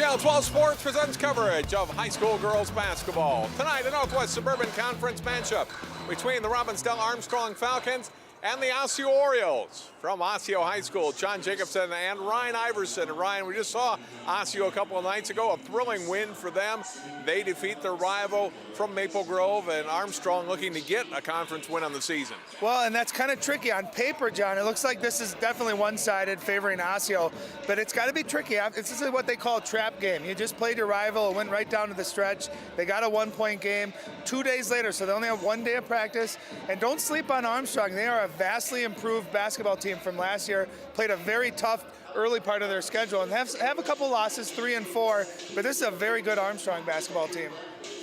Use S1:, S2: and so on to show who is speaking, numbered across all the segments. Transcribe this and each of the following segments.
S1: KL12 Sports presents coverage of high school girls basketball. Tonight, a Northwest Suburban Conference matchup between the Robbinsdale Armstrong Falcons and the Osseo Orioles. From Osseo High School, John Jacobson and Ryan Iverson. And Ryan, we just saw Osseo a couple of nights ago, a thrilling win for them. They defeat their rival from Maple Grove, and Armstrong looking to get a conference win on the season.
S2: Well, and that's kind of tricky on paper, John. It looks like this is definitely one-sided favoring Osseo, but it's got to be tricky. This is what they call a trap game. You just played your rival, it went right down to the stretch. They got a one-point game 2 days later, so they only have 1 day of practice. And don't sleep on Armstrong. They are a vastly improved basketball team from last year, played a very tough early part of their schedule and have a couple losses, 3 and 4, but this is a very good Armstrong basketball team.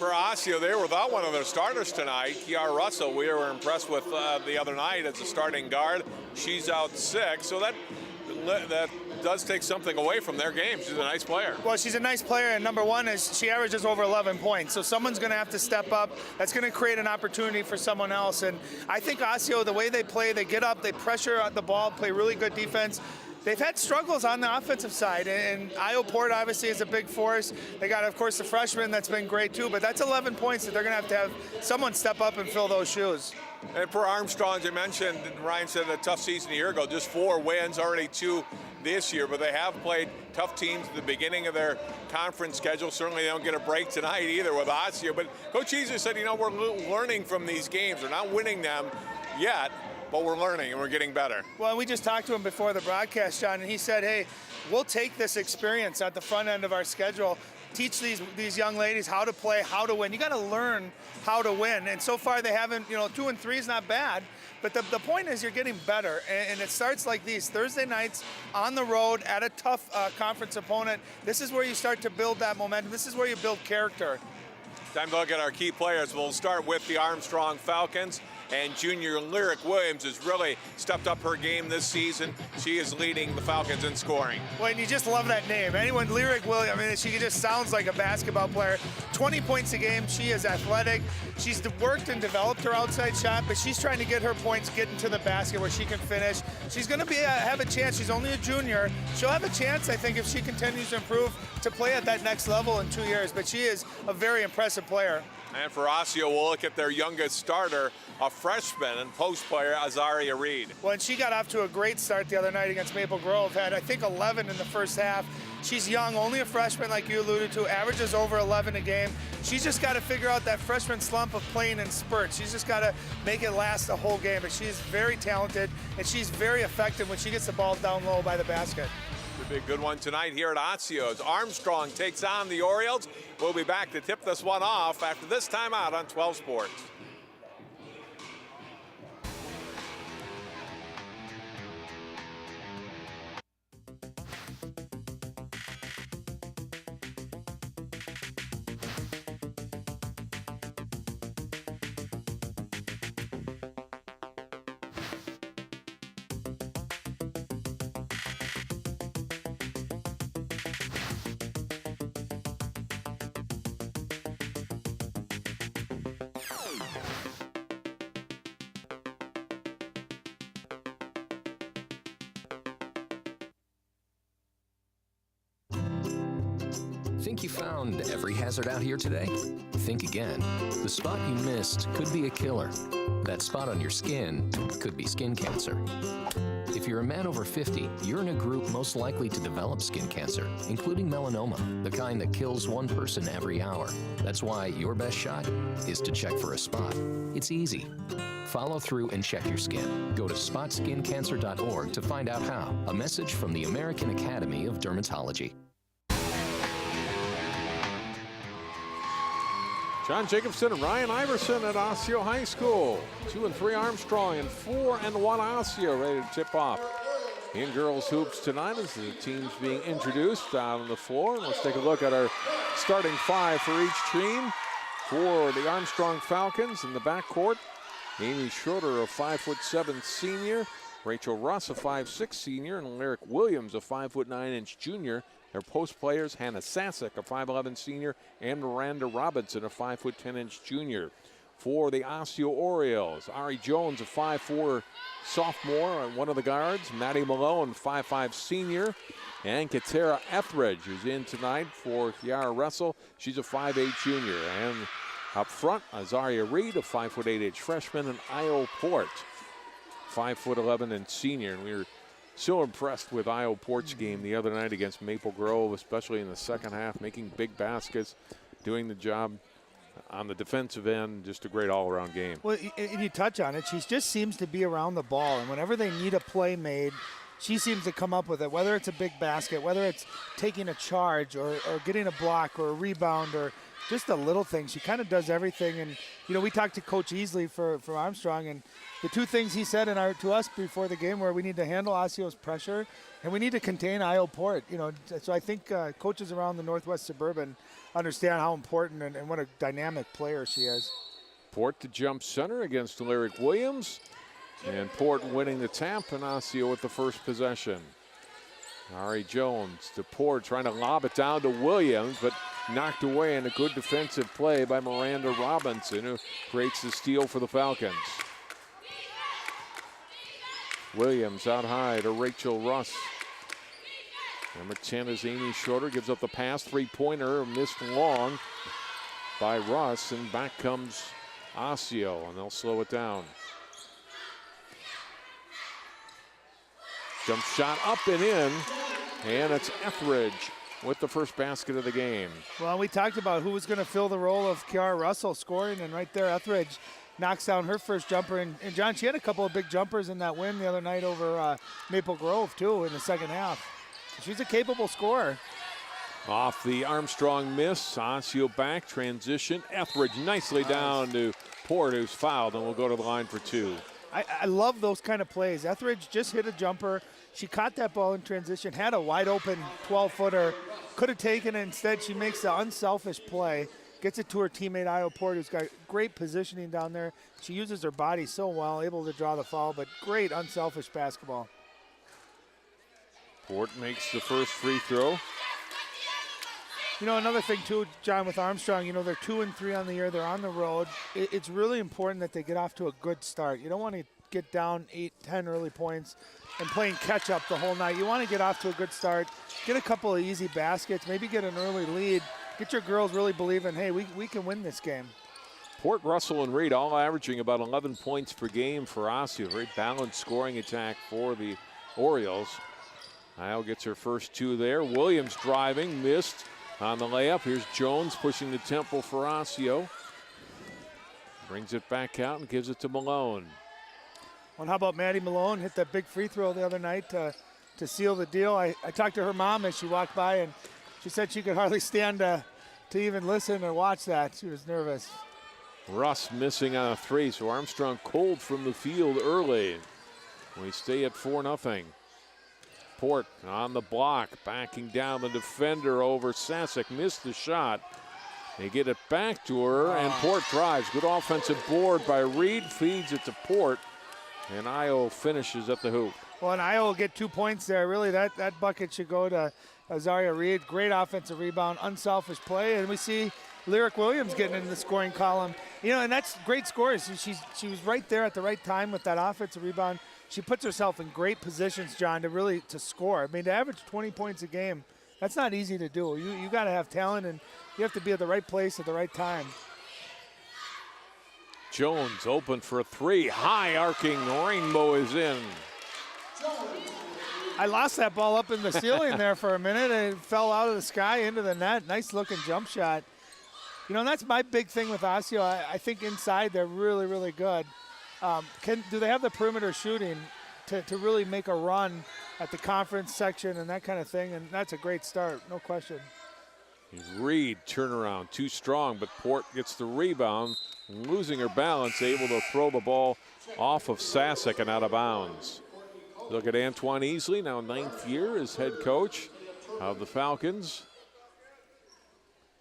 S1: For Osseo, they were without one of their starters tonight. Kiara Russell, we were impressed with the other night as a starting guard. She's out sick, so that does take something away from their game. She's a nice player.
S2: Well, she's a nice player, and number one is she averages over 11 points. So someone's going to have to step up. That's going to create an opportunity for someone else. And I think Osseo, the way they play, they get up, they pressure the ball, play really good defense. They've had struggles on the offensive side, and Io Port obviously is a big force. They got, of course, the freshman that's been great too, but that's 11 points that they're going to have someone step up and fill those shoes.
S1: And for Armstrong, as you mentioned, Ryan said a tough season a year ago, just 4 wins, already 2 this year, but they have played tough teams at the beginning of their conference schedule. Certainly they don't get a break tonight either with Osseo, but Coach Easer said, you know, we're learning from these games. We're not winning them yet, but we're learning and we're getting better.
S2: Well, we just talked to him before the broadcast, John, and he said, hey, we'll take this experience at the front end of our schedule, teach these young ladies how to play, how to win. You got to learn how to win, and so far they haven't. You know, 2 and 3 is not bad, but the point is you're getting better, and it starts like these Thursday nights on the road at a tough conference opponent. This is where you start to build that momentum. This is where you build character.
S1: Time to look at our key players. We'll start with the Armstrong Falcons. And junior Lyric Williams has really stepped up her game this season. She is leading the Falcons in scoring.
S2: Well, and you just love that name. Anyone, Lyric Williams, I mean, she just sounds like a basketball player. 20 points a game, she is athletic. She's worked and developed her outside shot, but she's trying to get her points, get into the basket where she can finish. She's gonna have a chance, she's only a junior. She'll have a chance, I think, if she continues to improve, to play at that next level in 2 years, but she is a very impressive player.
S1: And for Osseo, we'll look at their youngest starter, a freshman and post player, Azaria Reed.
S2: Well, and she got off to a great start the other night against Maple Grove, had, I think, 11 in the first half. She's young, only a freshman like you alluded to, averages over 11 a game. She's just got to figure out that freshman slump of playing in spurts. She's just got to make it last the whole game, but she's very talented, and she's very effective when she gets the ball down low by the basket.
S1: A big good one tonight here at Osseo as Armstrong takes on the Orioles. We'll be back to tip this one off after this timeout on 12 Sports.
S3: Think you found every hazard out here today? Think again. The spot you missed could be a killer. That spot on your skin could be skin cancer. If you're a man over 50, you're in a group most likely to develop skin cancer, including melanoma, the kind that kills 1 person every hour. That's why your best shot is to check for a spot. It's easy. Follow through and check your skin. Go to spotskincancer.org to find out how. A message from the American Academy of Dermatology.
S1: John Jacobson and Ryan Iverson at Osseo High School. 2 and 3 Armstrong and 4 and 1 Osseo ready to tip off. In girls hoops tonight as the teams being introduced out on the floor. Let's take a look at our starting 5 for each team. For the Armstrong Falcons in the backcourt, Amy Schroeder, a 5'7" senior, Rachel Russ, a 5'6" senior, and Lyric Williams, a 5'9" junior. Their post players, Hannah Sasek, a 5'11" senior, and Miranda Robinson, a 5'10" junior. for the Osseo Orioles. Ari Jones, a 5'4" sophomore on one of the guards. Maddie Malone, 5'5" senior. And Katera Etheridge, who's in tonight for Kiara Russell. She's a 5'8" junior. And up front, Azaria Reed, a 5'8" freshman, and Io Port, 5'11" and senior. And we were so impressed with Io Port's game the other night against Maple Grove, especially in the second half, making big baskets, doing the job on the defensive end. Just a great all-around game.
S2: Well, and you touch on it. She just seems to be around the ball, and whenever they need a play made, she seems to come up with it, whether it's a big basket, whether it's taking a charge or getting a block or a rebound or just the little things. She kind of does everything. And, you know, we talked to Coach Easley for Armstrong, and the two things he said to us before the game were we need to handle Osceo's pressure and we need to contain Io Port. You know, so I think coaches around the Northwest Suburban understand how important and what a dynamic player she is.
S1: Port to jump center against Lyric Williams. And Port winning the tap, and Osseo with the first possession. Ari Jones to Port, trying to lob it down to Williams, but knocked away in a good defensive play by Miranda Robinson, who creates the steal for the Falcons. Williams out high to Rachel Russ. Number 10 is Amy Shorter, gives up the pass, three-pointer, missed long by Russ, and back comes Osseo, and they'll slow it down. Jump shot up and in, and it's Etheridge with the first basket of the game.
S2: Well, we talked about who was going to fill the role of Kiara Russell scoring, and right there Etheridge knocks down her first jumper. And John, she had a couple of big jumpers in that win the other night over Maple Grove, too, in the second half. She's a capable scorer.
S1: Off the Armstrong miss, Osseo back, transition. Etheridge nicely down to Port, who's fouled, and will go to the line for two.
S2: I love those kind of plays. Etheridge just hit a jumper. She caught that ball in transition, had a wide open 12-footer, could have taken it. Instead, she makes the unselfish play, gets it to her teammate Io Port, who's got great positioning down there. She uses her body so well, able to draw the foul, but great unselfish basketball.
S1: Port makes the first free throw.
S2: You know, another thing too, John, with Armstrong, you know, they're 2-3 on the year. They're on the road. It's really important that they get off to a good start. You don't want to get down 8-10 early points and playing catch up the whole night. You want to get off to a good start, get a couple of easy baskets, maybe get an early lead, get your girls really believing, hey, we can win this game.
S1: Port, Russell, and Reed all averaging about 11 points per game for Osseo. Very balanced scoring attack for the Orioles. Isle gets her first two there. Williams driving, missed on the layup. Here's Jones pushing the tempo for Osseo. Brings it back out and gives it to Malone.
S2: Well, how about Maddie Malone? Hit that big free throw the other night to seal the deal. I talked to her mom as she walked by, and she said she could hardly stand to even listen or watch that. She was nervous.
S1: Russ missing on a three, so Armstrong cold from the field early. We stay at 4-0. Port on the block, backing down the defender over Sasek. Missed the shot. They get it back to her, and Port drives. Good offensive board by Reed, feeds it to Port, and Io finishes at the hoop.
S2: Well, and Io will get 2 points there. Really, that bucket should go to Azaria Reed. Great offensive rebound, unselfish play, and we see Lyric Williams getting in the scoring column. You know, and that's great scores. She was right there at the right time with that offensive rebound. She puts herself in great positions, John, to score. I mean, to average 20 points a game, that's not easy to do. You got to have talent, and you have to be at the right place at the right time.
S1: Jones open for a three. High arcing rainbow is in.
S2: I lost that ball up in the ceiling there for a minute, and it fell out of the sky into the net. Nice looking jump shot. You know, and that's my big thing with Osseo. I think inside they're really, really good. Do they have the perimeter shooting to really make a run at the conference section and that kind of thing? And that's a great start, no question.
S1: Reed turnaround, too strong, but Port gets the rebound, losing her balance, able to throw the ball off of Sasek and out of bounds. Look at Antoine Easley, now 9th year as head coach of the Falcons.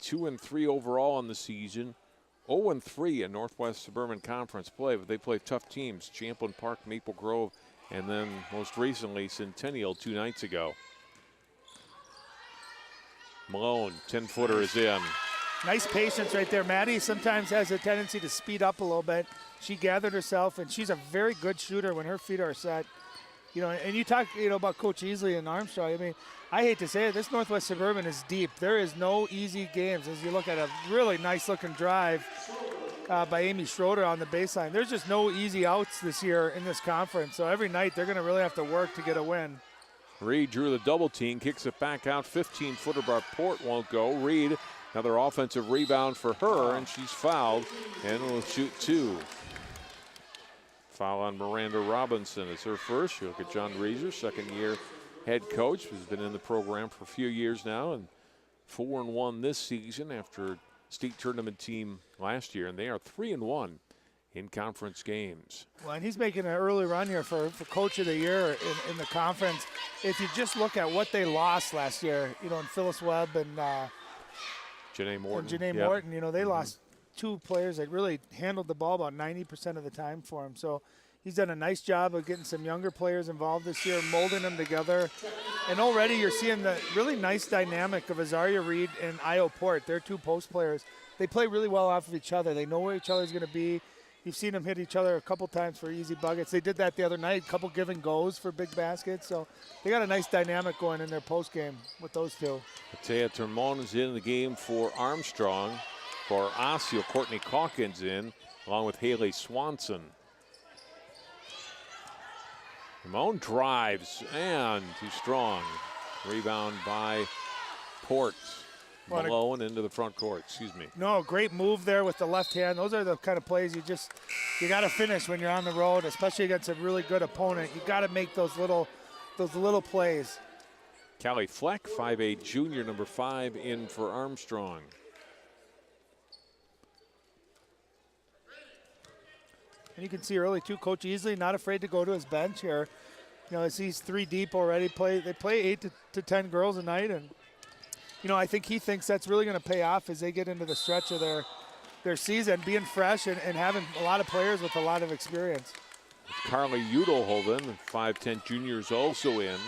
S1: 2-3 overall in the season. 0-3 in Northwest Suburban Conference play, but they play tough teams. Champlain Park, Maple Grove, and then most recently Centennial 2 nights ago. Malone, 10-footer is in.
S2: Nice patience right there. Maddie sometimes has a tendency to speed up a little bit. She gathered herself, and she's a very good shooter when her feet are set. You know, and you talk, about Coach Easley and Armstrong. I mean, I hate to say it, this Northwest Suburban is deep. There is no easy games. As you look at a really nice-looking drive by Amy Schroeder on the baseline, there's just no easy outs this year in this conference. So every night they're going to really have to work to get a win.
S1: Reed drew the double team, kicks it back out. 15-footer by Port won't go. Reed, another offensive rebound for her, and she's fouled and will shoot 2. Foul on Miranda Robinson. It's her first. You look at John Reeser, second-year head coach, who's been in the program for a few years now, and 4-1 this season after state tournament team last year, and they are 3-1 in conference games.
S2: Well, and he's making an early run here for Coach of the Year in the conference. If you just look at what they lost last year, in Phyllis Webb and
S1: Janae Morton.
S2: Morton, they lost 2 players that really handled the ball about 90% of the time for him. So he's done a nice job of getting some younger players involved this year, molding them together. And already you're seeing the really nice dynamic of Azaria Reed and Io Port. They're 2 post players. They play really well off of each other. They know where each other's going to be. You've seen them hit each other a couple times for easy buckets. They did that the other night, a couple give and goes for big baskets. So they got a nice dynamic going in their post game with those 2.
S1: Matea Termon is in the game for Armstrong. For Osseo, Courtney Calkins in, along with Haley Swanson. Ramon drives, and too strong. Rebound by Port. Malone into the front court,
S2: No, great move there with the left hand. Those are the kind of plays you got to finish when you're on the road, especially against a really good opponent. You got to make those little plays.
S1: Callie Fleck, 5'8" junior, number 5 in for Armstrong.
S2: And you can see early, too, Coach Easley not afraid to go to his bench here. As he's 3 deep already. They play 8 to 10 girls a night. And, I think he thinks that's really going to pay off as they get into the stretch of their season, being fresh and having a lot of players with a lot of experience.
S1: Carly Udelhoven, 5'10" juniors also in.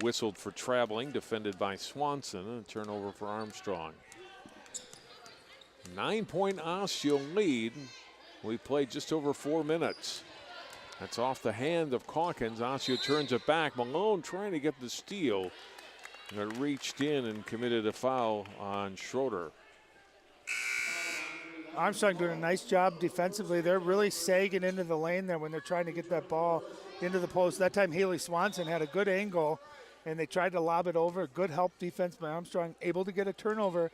S1: Whistled for traveling, defended by Swanson, and a turnover for Armstrong. 9-point Osseo lead. We played just over 4 minutes. That's off the hand of Calkins. Osseo turns it back. Malone trying to get the steal. And it reached in and committed a foul on Schroeder.
S2: Armstrong doing a nice job defensively. They're really sagging into the lane there when they're trying to get that ball into the post. That time Haley Swanson had a good angle, and they tried to lob it over. Good help defense by Armstrong, able to get a turnover.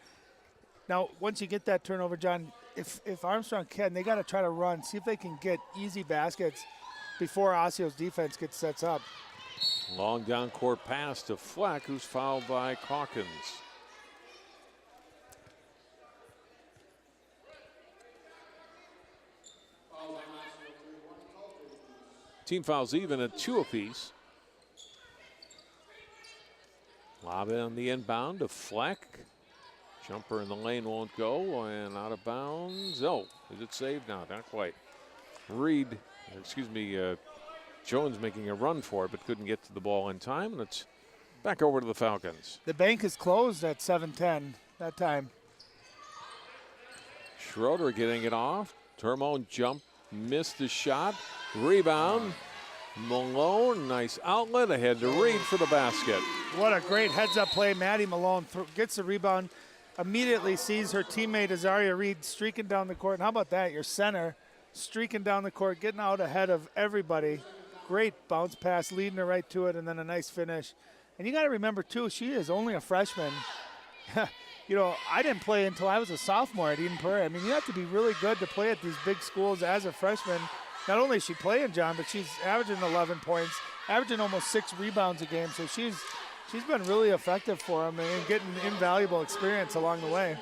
S2: Now, once you get that turnover, John, if Armstrong can, they got to try to run, see if they can get easy baskets before Osseo's defense gets sets up.
S1: Long down court pass to Fleck, who's fouled by Calkins. Team fouls even at 2 apiece. Lob it on the inbound to Fleck. Jumper in the lane won't go, and out of bounds. Oh, is it saved? No, not quite. Jones making a run for it, but couldn't get to the ball in time, and it's back over to the Falcons.
S2: The bank is closed at 7:10 that time.
S1: Schroeder getting it off. Termon jump, missed the shot. Rebound. Malone, nice outlet ahead to Reed for the basket.
S2: What a great heads-up play. Maddie Malone gets the rebound, immediately sees her teammate Azaria Reed streaking down the court. And how about that? Your center streaking down the court, getting out ahead of everybody. Great bounce pass, leading her right to it, and then a nice finish. And you got to remember, too, she is only a freshman. I didn't play until I was a sophomore at Eden Prairie. I mean, you have to be really good to play at these big schools as a freshman. Not only is she playing, John, but she's averaging 11 points, averaging almost 6 rebounds a game. So she's been really effective for them and getting invaluable experience along the way.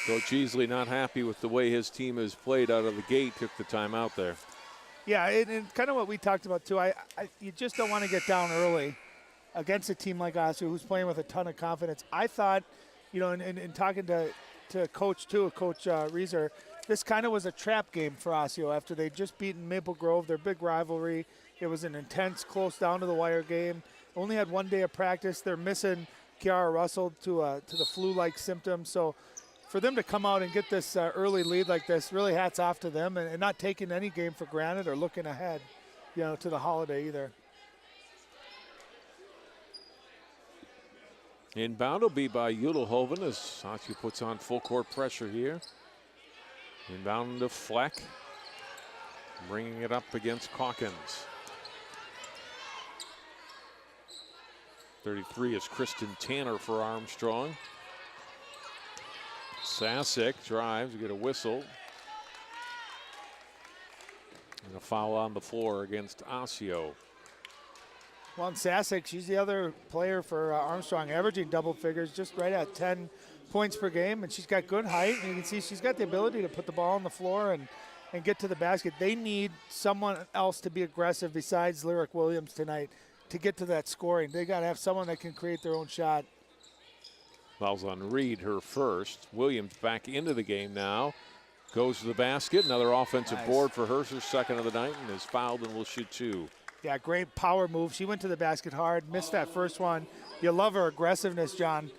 S1: Coach Easley not happy with the way his team has played out of the gate, took the time out there.
S2: Yeah, and kind of what we talked about, too. You just don't want to get down early against a team like Osseo who's playing with a ton of confidence. I thought, in talking to Coach, too, Coach Reeser, this kind of was a trap game for Osseo after they'd just beaten Maple Grove, their big rivalry. It was an intense, close down to the wire game. Only had 1 day of practice. They're missing Kiara Russell to the flu-like symptoms. So for them to come out and get this early lead like this, really hats off to them, and not taking any game for granted or looking ahead, to the holiday either.
S1: Inbound will be by Udelhoven as Osseo puts on full court pressure here. Inbound to Fleck, bringing it up against Calkins. 33 is Kristen Tanner for Armstrong. Sasek drives, we get a whistle. And a foul on the floor against Osseo.
S2: Well, and Sasek, she's the other player for Armstrong, averaging double figures, just right at 10 points per game, and she's got good height, and you can see she's got the ability to put the ball on the floor and get to the basket. They need someone else to be aggressive besides Lyric Williams tonight to get to that scoring. They got to have someone that can create their own shot.
S1: Fouls on Reed, her first. Williams back into the game now. Goes to the basket. Another offensive board for her second of the night, and is fouled and will shoot two.
S2: Yeah, great power move. She went to the basket hard, missed that first one. You love her aggressiveness, John.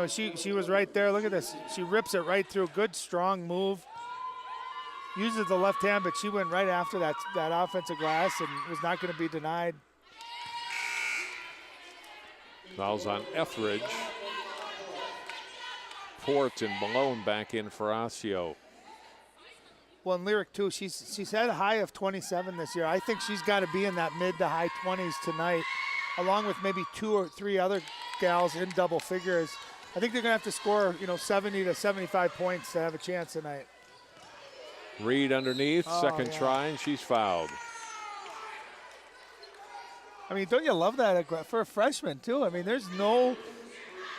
S2: She was right there. Look at this. She rips it right through. Good, strong move. Uses the left hand, but she went right after that offensive glass and was not going to be denied.
S1: Fouls on Etheridge. Port and Malone back in for Osseo.
S2: Well, and Lyric, too, she's had a high of 27 this year. I think she's got to be in that mid to high 20s tonight, along with maybe 2 or 3 other gals in double figures. I think they're going to have to score, 70 to 75 points to have a chance tonight.
S1: Reed underneath, second try, and she's fouled.
S2: I mean, don't you love that for a freshman, too? I mean, there's no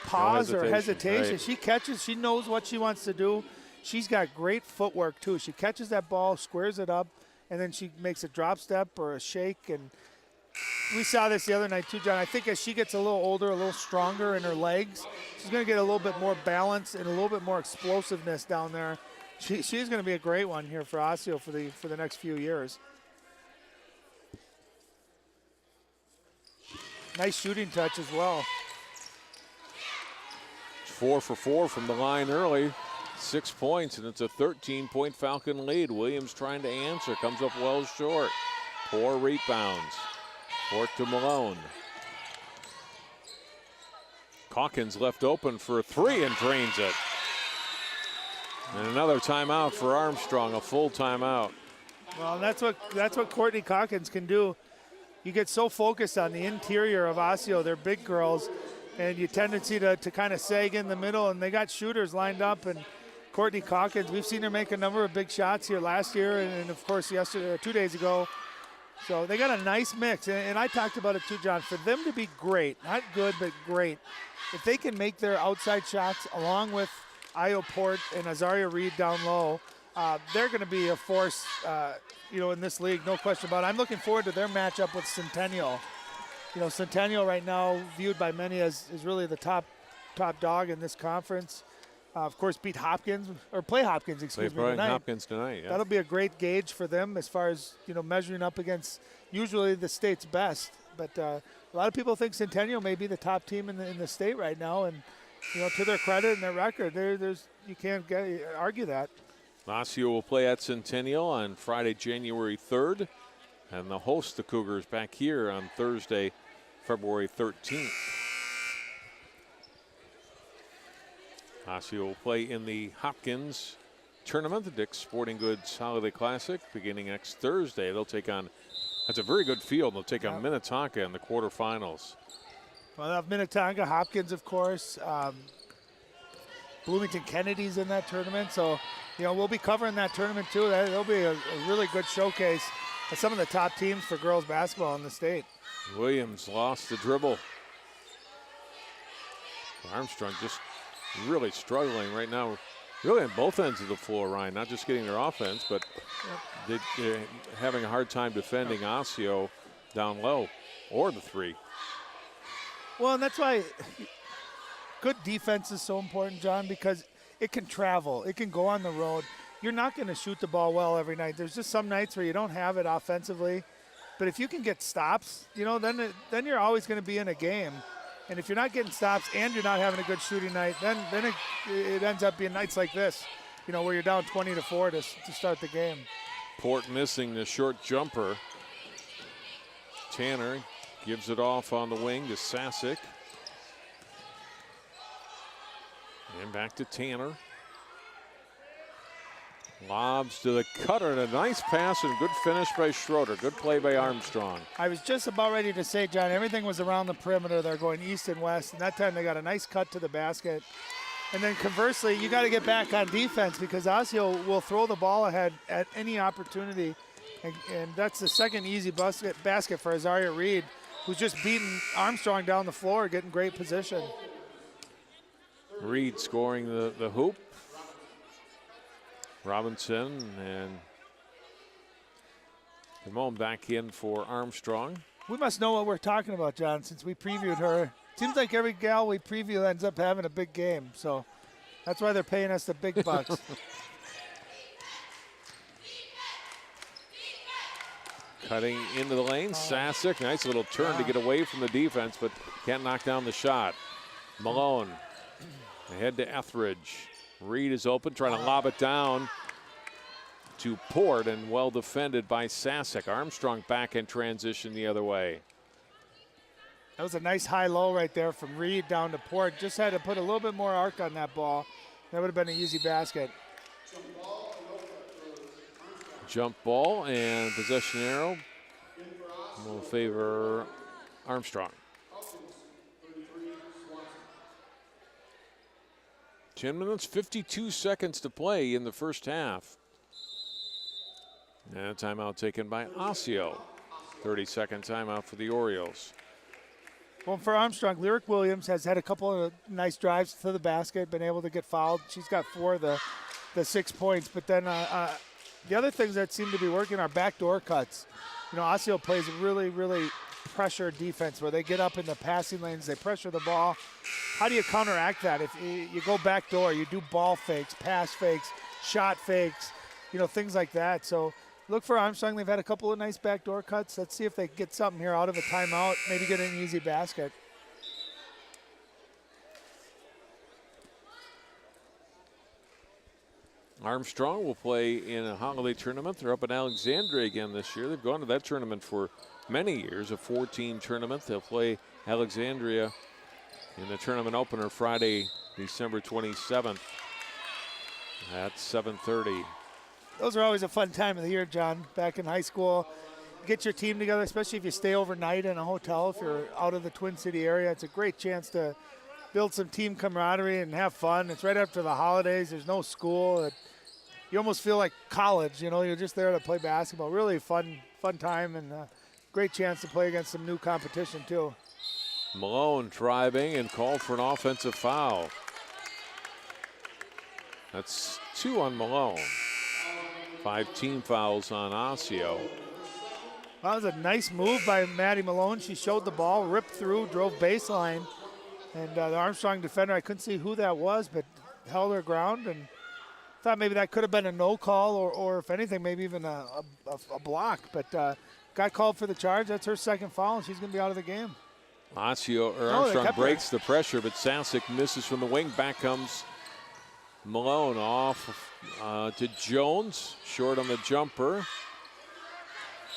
S2: pause or hesitation. Right. She catches. She knows what she wants to do. She's got great footwork, too. She catches that ball, squares it up, and then she makes a drop step or a shake. And we saw this the other night, too, John. I think as she gets a little older, a little stronger in her legs, she's going to get a little bit more balance and a little bit more explosiveness down there. She's going to be a great one here for Osseo for the next few years. Nice shooting touch as well.
S1: 4 for 4 from the line early. 6 points, and it's a 13-point Falcon lead. Williams trying to answer, comes up well short. 4 rebounds. Port to Malone. Calkins left open for a 3 and drains it. And another timeout for Armstrong, a full timeout.
S2: Well, that's what Courtney Calkins can do. You get so focused on the interior of Osseo, they're big girls, and you tendency to kind of sag in the middle, and they got shooters lined up. And Courtney Calkins, we've seen her make a number of big shots here last year and of course, yesterday, 2 days ago. So they got a nice mix, and I talked about it too, John. For them to be great, not good, but great, if they can make their outside shots along with Io Port and Azaria Reed down low, they're going to be a force, in this league, no question about it. I'm looking forward to their matchup with Centennial. Centennial right now viewed by many as really the top dog in this conference. Of course, beat Hopkins, or play Hopkins, tonight.
S1: Hopkins tonight, yeah.
S2: That'll be a great gauge for them as far as, measuring up against usually the state's best. But a lot of people think Centennial may be the top team in the state right now. And, to their credit and their record, you can't argue that.
S1: Osseo will play at Centennial on Friday, January 3rd. And they'll host the Cougars back here on Thursday, February 13th. Osseo will play in the Hopkins tournament, the Dick's Sporting Goods Holiday Classic, beginning next Thursday. They'll take on, that's a very good field, they'll take on Minnetonka in the quarterfinals.
S2: Well, they'll have Minnetonka, Hopkins, of course. Bloomington Kennedy's in that tournament. So, we'll be covering that tournament too. That'll be a really good showcase of some of the top teams for girls basketball in the state.
S1: Williams lost the dribble. Armstrong just really struggling right now, really on both ends of the floor, Ryan, not just getting their offense, but they're having a hard time defending Osseo down low or the 3.
S2: Well, and that's why good defense is so important, John, because it can travel. It can go on the road. You're not going to shoot the ball well every night. There's just some nights where you don't have it offensively. But if you can get stops, then you're always going to be in a game. And if you're not getting stops and you're not having a good shooting night, then it ends up being nights like this, where you're down 20-4 to start the game.
S1: Port missing the short jumper. Tanner gives it off on the wing to Sasic. And back to Tanner. Lobs to the cutter, and a nice pass and good finish by Schroeder. Good play by Armstrong.
S2: I was just about ready to say, John, everything was around the perimeter. They're going east and west, and that time they got a nice cut to the basket. And then conversely, you got to get back on defense because Osseo will throw the ball ahead at any opportunity. And that's the second easy basket for Azaria Reed, who's just beating Armstrong down the floor, getting great position.
S1: Reed scoring the hoop. Robinson and Ramon back in for Armstrong.
S2: We must know what we're talking about, John, since we previewed her. Seems like every gal we preview ends up having a big game, so that's why they're paying us the big bucks.
S1: Cutting into the lane, Sasic, nice little turn to get away from the defense, but can't knock down the shot. Malone ahead to Etheridge. Reed is open, trying to lob it down to Port, and well defended by Sasic. Armstrong back in transition the other way.
S2: That was a nice high-low right there from Reed down to Port. Just had to put a little bit more arc on that ball. That would have been an easy basket.
S1: Jump ball and possession arrow will favor Armstrong. 10 minutes, 52 seconds to play in the first half. And a timeout taken by Osseo. 30-second timeout for the Orioles.
S2: Well, for Armstrong, Lyric Williams has had a couple of nice drives to the basket, been able to get fouled. She's got 4 of the 6 points. But then the other things that seem to be working are backdoor cuts. Osseo plays really, really pressure defense where they get up in the passing lanes, they pressure the ball. How do you counteract that? If you go backdoor, you do ball fakes, pass fakes, shot fakes, things like that. So look for Armstrong. They've had a couple of nice backdoor cuts. Let's see if they can get something here out of a timeout, maybe get an easy basket.
S1: Armstrong will play in a holiday tournament. They're up in Alexandria again this year. They've gone to that tournament for many years, a 4-team tournament. They'll play Alexandria in the tournament opener Friday, December 27th at 7:30.
S2: Those are always a fun time of the year, John. Back in high school, get your team together, especially if you stay overnight in a hotel. If you're out of the Twin City area, it's a great chance to build some team camaraderie and have fun. It's right after the holidays. There's no school. You almost feel like college, you're just there to play basketball. Really fun time, and great chance to play against some new competition too.
S1: Malone driving and called for an offensive foul. That's 2 on Malone. 5 team fouls on Osseo.
S2: That was a nice move by Maddie Malone. She showed the ball, ripped through, drove baseline. And the Armstrong defender, I couldn't see who that was, but held her ground, and thought maybe that could have been a no call or if anything, maybe even a block. But got called for the charge. That's her second foul, and she's going to be out of the game.
S1: Armstrong breaks the pressure, but Sasic misses from the wing. Back comes Malone off to Jones, short on the jumper.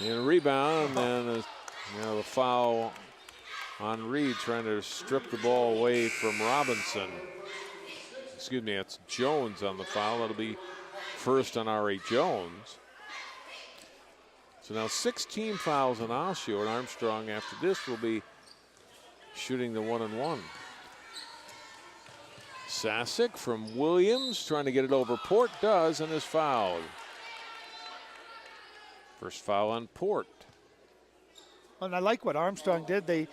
S1: And a rebound, and then the foul on Reed, trying to strip the ball away from Robinson. Excuse me, it's Jones on the foul. That'll be first on Ari Jones. So now 6 team fouls on Osseo, and Armstrong after this will be shooting the 1-and-1. Sasic from Williams, trying to get it over Port, does, and is fouled. First foul on Port.
S2: And I like what Armstrong did. They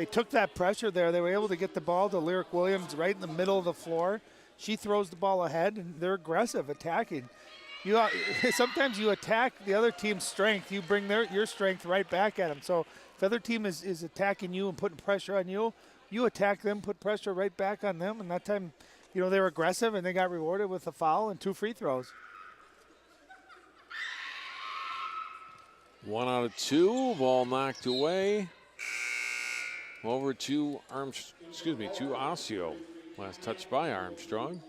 S2: took that pressure there. They were able to get the ball to Lyric Williams right in the middle of the floor. She throws the ball ahead, and they're aggressive, attacking. Sometimes you attack the other team's strength. You bring your strength right back at them. So if the other team is attacking you and putting pressure on you, you attack them, put pressure right back on them. And that time, they were aggressive, and they got rewarded with a foul and 2 free throws.
S1: 1 out of 2, ball knocked away. Over to to Osseo. Last touch by Armstrong.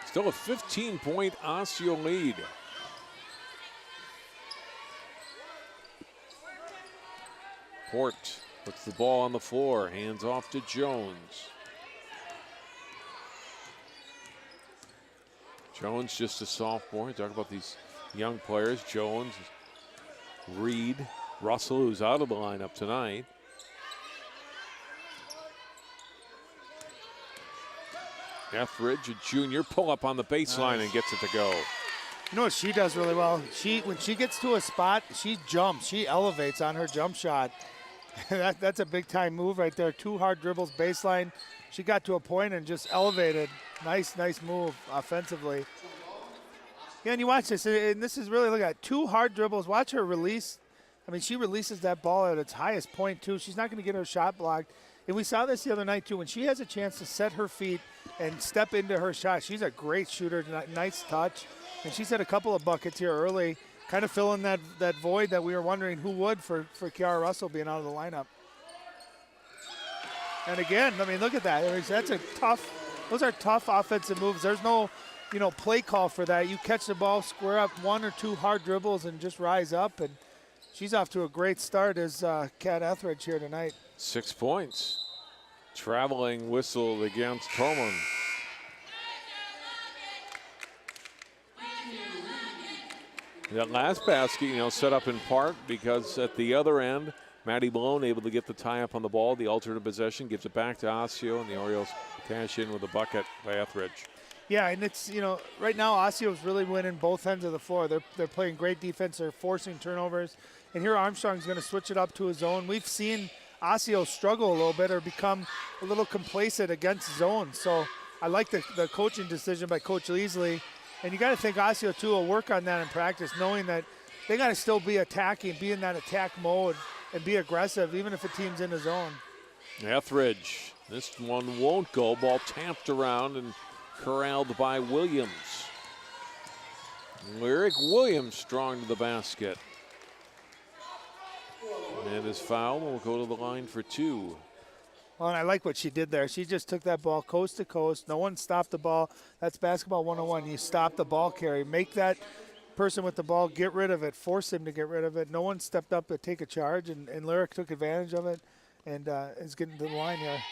S1: Still a 15-point Osseo lead. Port puts the ball on the floor, hands off to Jones. Jones, just a sophomore. Talk about these young players. Jones, Reed, Russell, who's out of the lineup tonight. Etheridge, a junior, pull up on the baseline and gets it to go.
S2: You know what she does really well? When she gets to a spot, she jumps. She elevates on her jump shot. That's a big-time move right there. 2 hard dribbles, baseline. She got to a point and just elevated. Nice move offensively. Yeah, and you watch this, and this is really, look at 2 hard dribbles. Watch her release. I mean, she releases that ball at its highest point, too. She's not going to get her shot blocked. And we saw this the other night, too. When she has a chance to set her feet and step into her shot, she's a great shooter, nice touch. And she's had a couple of buckets here early, kind of filling that void that we were wondering who would for Kiara Russell being out of the lineup. And again, I mean, look at that. I mean, that's those are tough offensive moves. There's no, play call for that. You catch the ball, square up 1 or 2 hard dribbles and just rise up. And she's off to a great start as Kat Etheridge here tonight.
S1: 6 points. Traveling whistle against Toman. That last basket, set up in part because at the other end, Maddie Malone able to get the tie up on the ball. The alternate possession gives it back to Osseo, and the Orioles cash in with a bucket by Etheridge.
S2: Yeah, and it's, right now Osseo's really winning both ends of the floor. They're playing great defense. They're forcing turnovers. And here Armstrong's going to switch it up to his zone. We've seen Osseo struggle a little bit or become a little complacent against zone. So I like the coaching decision by Coach Leasley. And you got to think Osseo, too, will work on that in practice, knowing that they got to still be attacking, be in that attack mode, and be aggressive, even if a team's in the zone.
S1: Etheridge, this one won't go. Ball tapped around and corralled by Williams. Lyric Williams strong to the basket. And his foul will go to the line for 2.
S2: Well, and I like what she did there. She just took that ball coast to coast. No one stopped the ball. That's basketball 101. You stop the ball carry. Make that person with the ball get rid of it. Force him to get rid of it. No one stepped up to take a charge, and Lyric took advantage of it and is getting to the line here.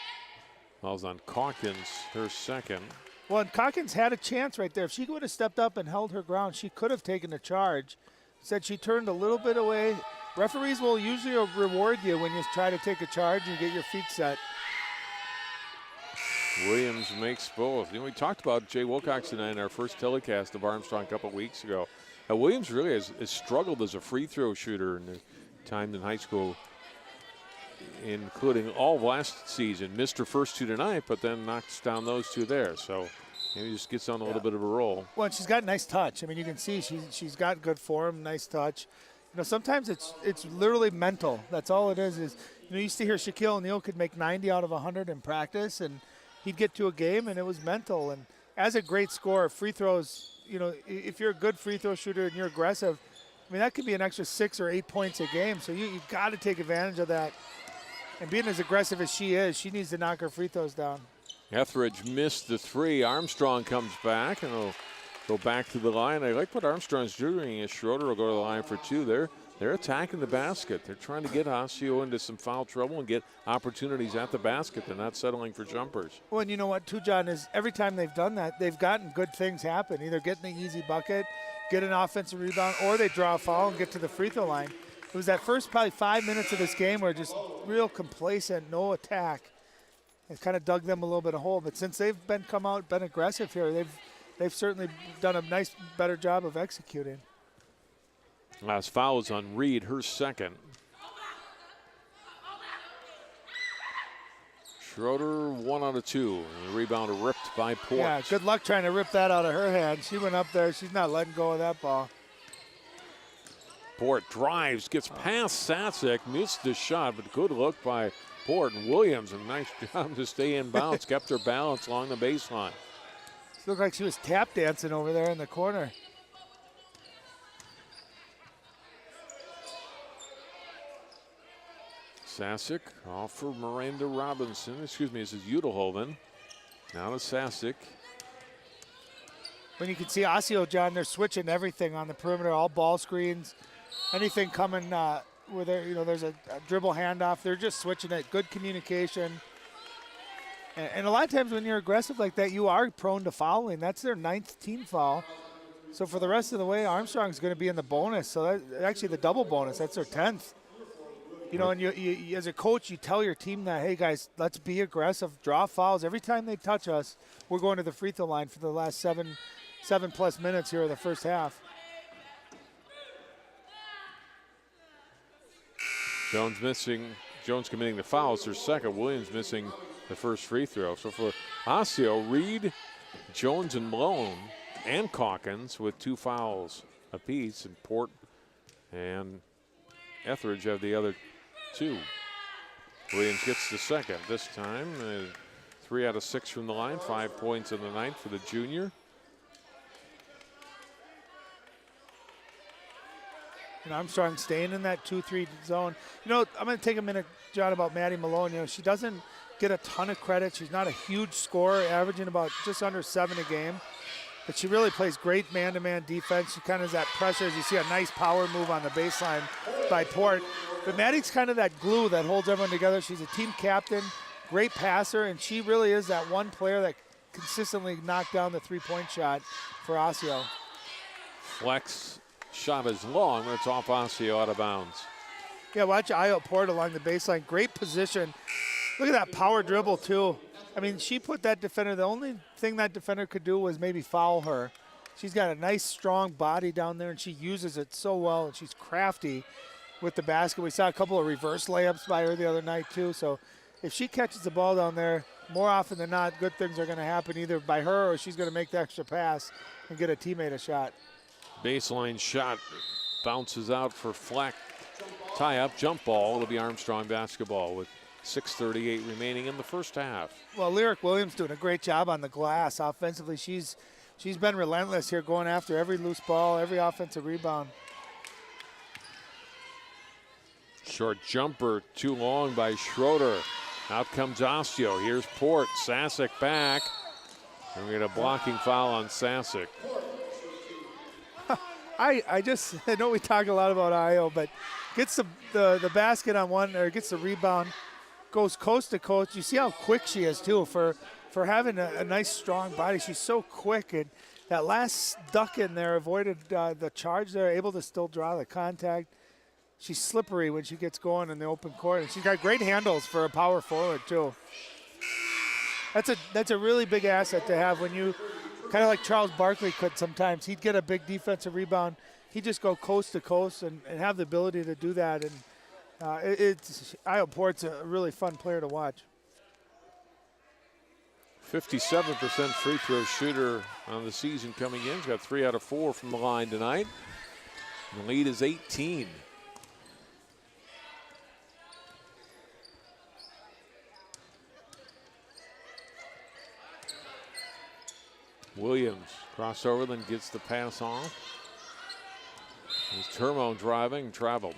S1: Foul's on Calkins, her second.
S2: Well, and Calkins had a chance right there. If she would have stepped up and held her ground, she could have taken a charge. Said she turned a little bit away. Referees will usually reward you when you try to take a charge and get your feet set.
S1: Williams makes both. We talked about Jay Wilcox tonight in our first telecast of Armstrong a couple of weeks ago. Williams really has struggled as a free throw shooter in the time in high school, including all of last season. Missed her first 2 tonight, but then knocks down those 2 there. So maybe just gets on a little bit of a roll.
S2: Well, she's got nice touch. I mean, you can see she's got good form, nice touch. Sometimes it's literally mental. That's all it is. You used to hear Shaquille O'Neal could make 90 out of 100 in practice, and he'd get to a game, and it was mental. And as a great scorer, free throws, if you're a good free throw shooter and you're aggressive, I mean, that could be an extra 6 or 8 points a game. So you got to take advantage of that. And being as aggressive as she is, she needs to knock her free throws down.
S1: Etheridge missed the 3. Armstrong comes back, and will go back to the line. I like what Armstrong's doing. Schroeder will go to the line for 2. They're attacking the basket. They're trying to get Osseo into some foul trouble and get opportunities at the basket. They're not settling for jumpers.
S2: Well, and you know what, too, John, is every time they've done that, they've gotten good things happen. Either getting the easy bucket, get an offensive rebound, or they draw a foul and get to the free throw line. It was that first probably 5 minutes of this game where just real complacent, no attack. It kind of dug them a little bit of hole. But since they've been aggressive here, they've certainly done a better job of executing.
S1: Last foul is on Reed, her second. Schroeder 1 out of 2. And the rebound ripped by Port.
S2: Yeah, good luck trying to rip that out of her hand. She went up there. She's not letting go of that ball.
S1: Port drives, gets past Sasek, missed the shot, but good look by Port. And Williams, a nice job to stay in bounds, kept her balance along the baseline.
S2: She looked like she was tap dancing over there in the corner.
S1: Sasic off for Miranda Robinson. Excuse me, this is Udelhoven. Now to Sasic.
S2: When you can see Osseo, John, they're switching everything on the perimeter, all ball screens, anything coming where there's a dribble handoff. They're just switching it. Good communication. And a lot of times when you're aggressive like that, you are prone to fouling. That's their 9th team foul. So for the rest of the way, Armstrong's going to be in the bonus. So that's actually the double bonus. That's their 10th. You know, and you as a coach, you tell your team that, hey, guys, let's be aggressive, draw fouls. Every time they touch us, we're going to the free throw line for the last 7+ minutes here of the first half.
S1: Jones committing the fouls. Their second. Williams missing the first free throw. So for Osseo, Reed, Jones, and Malone, and Calkins with 2 fouls apiece, and Port and Etheridge have the other 2. Williams gets the second this time. 3 out of 6 from the line, 5 points in the ninth for the junior.
S2: And Armstrong staying in that 2-3 zone. You know, I'm going to take a minute, John, about Maddie Malone. You know, she doesn't get a ton of credit. She's not a huge scorer, averaging about just under 7 a game. But she really plays great man-to-man defense. She kind of has that pressure. As you see a nice power move on the baseline by Port. But Maddie's kind of that glue that holds everyone together. She's a team captain, great passer, and she really is that one player that consistently knocked down the three-point shot for Osseo.
S1: Flex shot is long, but it's off Osseo, out of bounds.
S2: Yeah, watch Io Port along the baseline. Great position. Look at that power dribble, too. I mean, she put that defender, the only thing that defender could do was maybe foul her. She's got a nice, strong body down there, and she uses it so well, and she's crafty with the basket. We saw a couple of reverse layups by her the other night, too. So if she catches the ball down there, more often than not, good things are going to happen either by her or she's going to make the extra pass and get a teammate a shot.
S1: Baseline shot bounces out for Fleck. Tie-up, jump ball. It'll be Armstrong basketball with 6:38 remaining in the first half.
S2: Well, Lyric Williams doing a great job on the glass. Offensively, she's been relentless here, going after every loose ball, every offensive rebound.
S1: Short jumper, too long by Schroeder. Out comes Osseo. Here's Port. Sasic back. And we get a blocking foul on Sasic.
S2: I know we talk a lot about Io, but gets the basket on one, or gets the rebound, goes coast to coast. You see how quick she is, too, for having a nice, strong body. She's so quick, and that last duck in there avoided the charge there, able to still draw the contact. She's slippery when she gets going in the open court, and she's got great handles for a power forward, too. That's a really big asset to have when you, kind of like Charles Barkley could sometimes. He'd get a big defensive rebound. He'd just go coast to coast and have the ability to do that. And Io Port's a really fun player to watch.
S1: 57% free throw shooter on the season coming in. He's got 3 out of 4 from the line tonight. The lead is 18. Williams crossover, then gets the pass off. He's Turmo driving, traveled.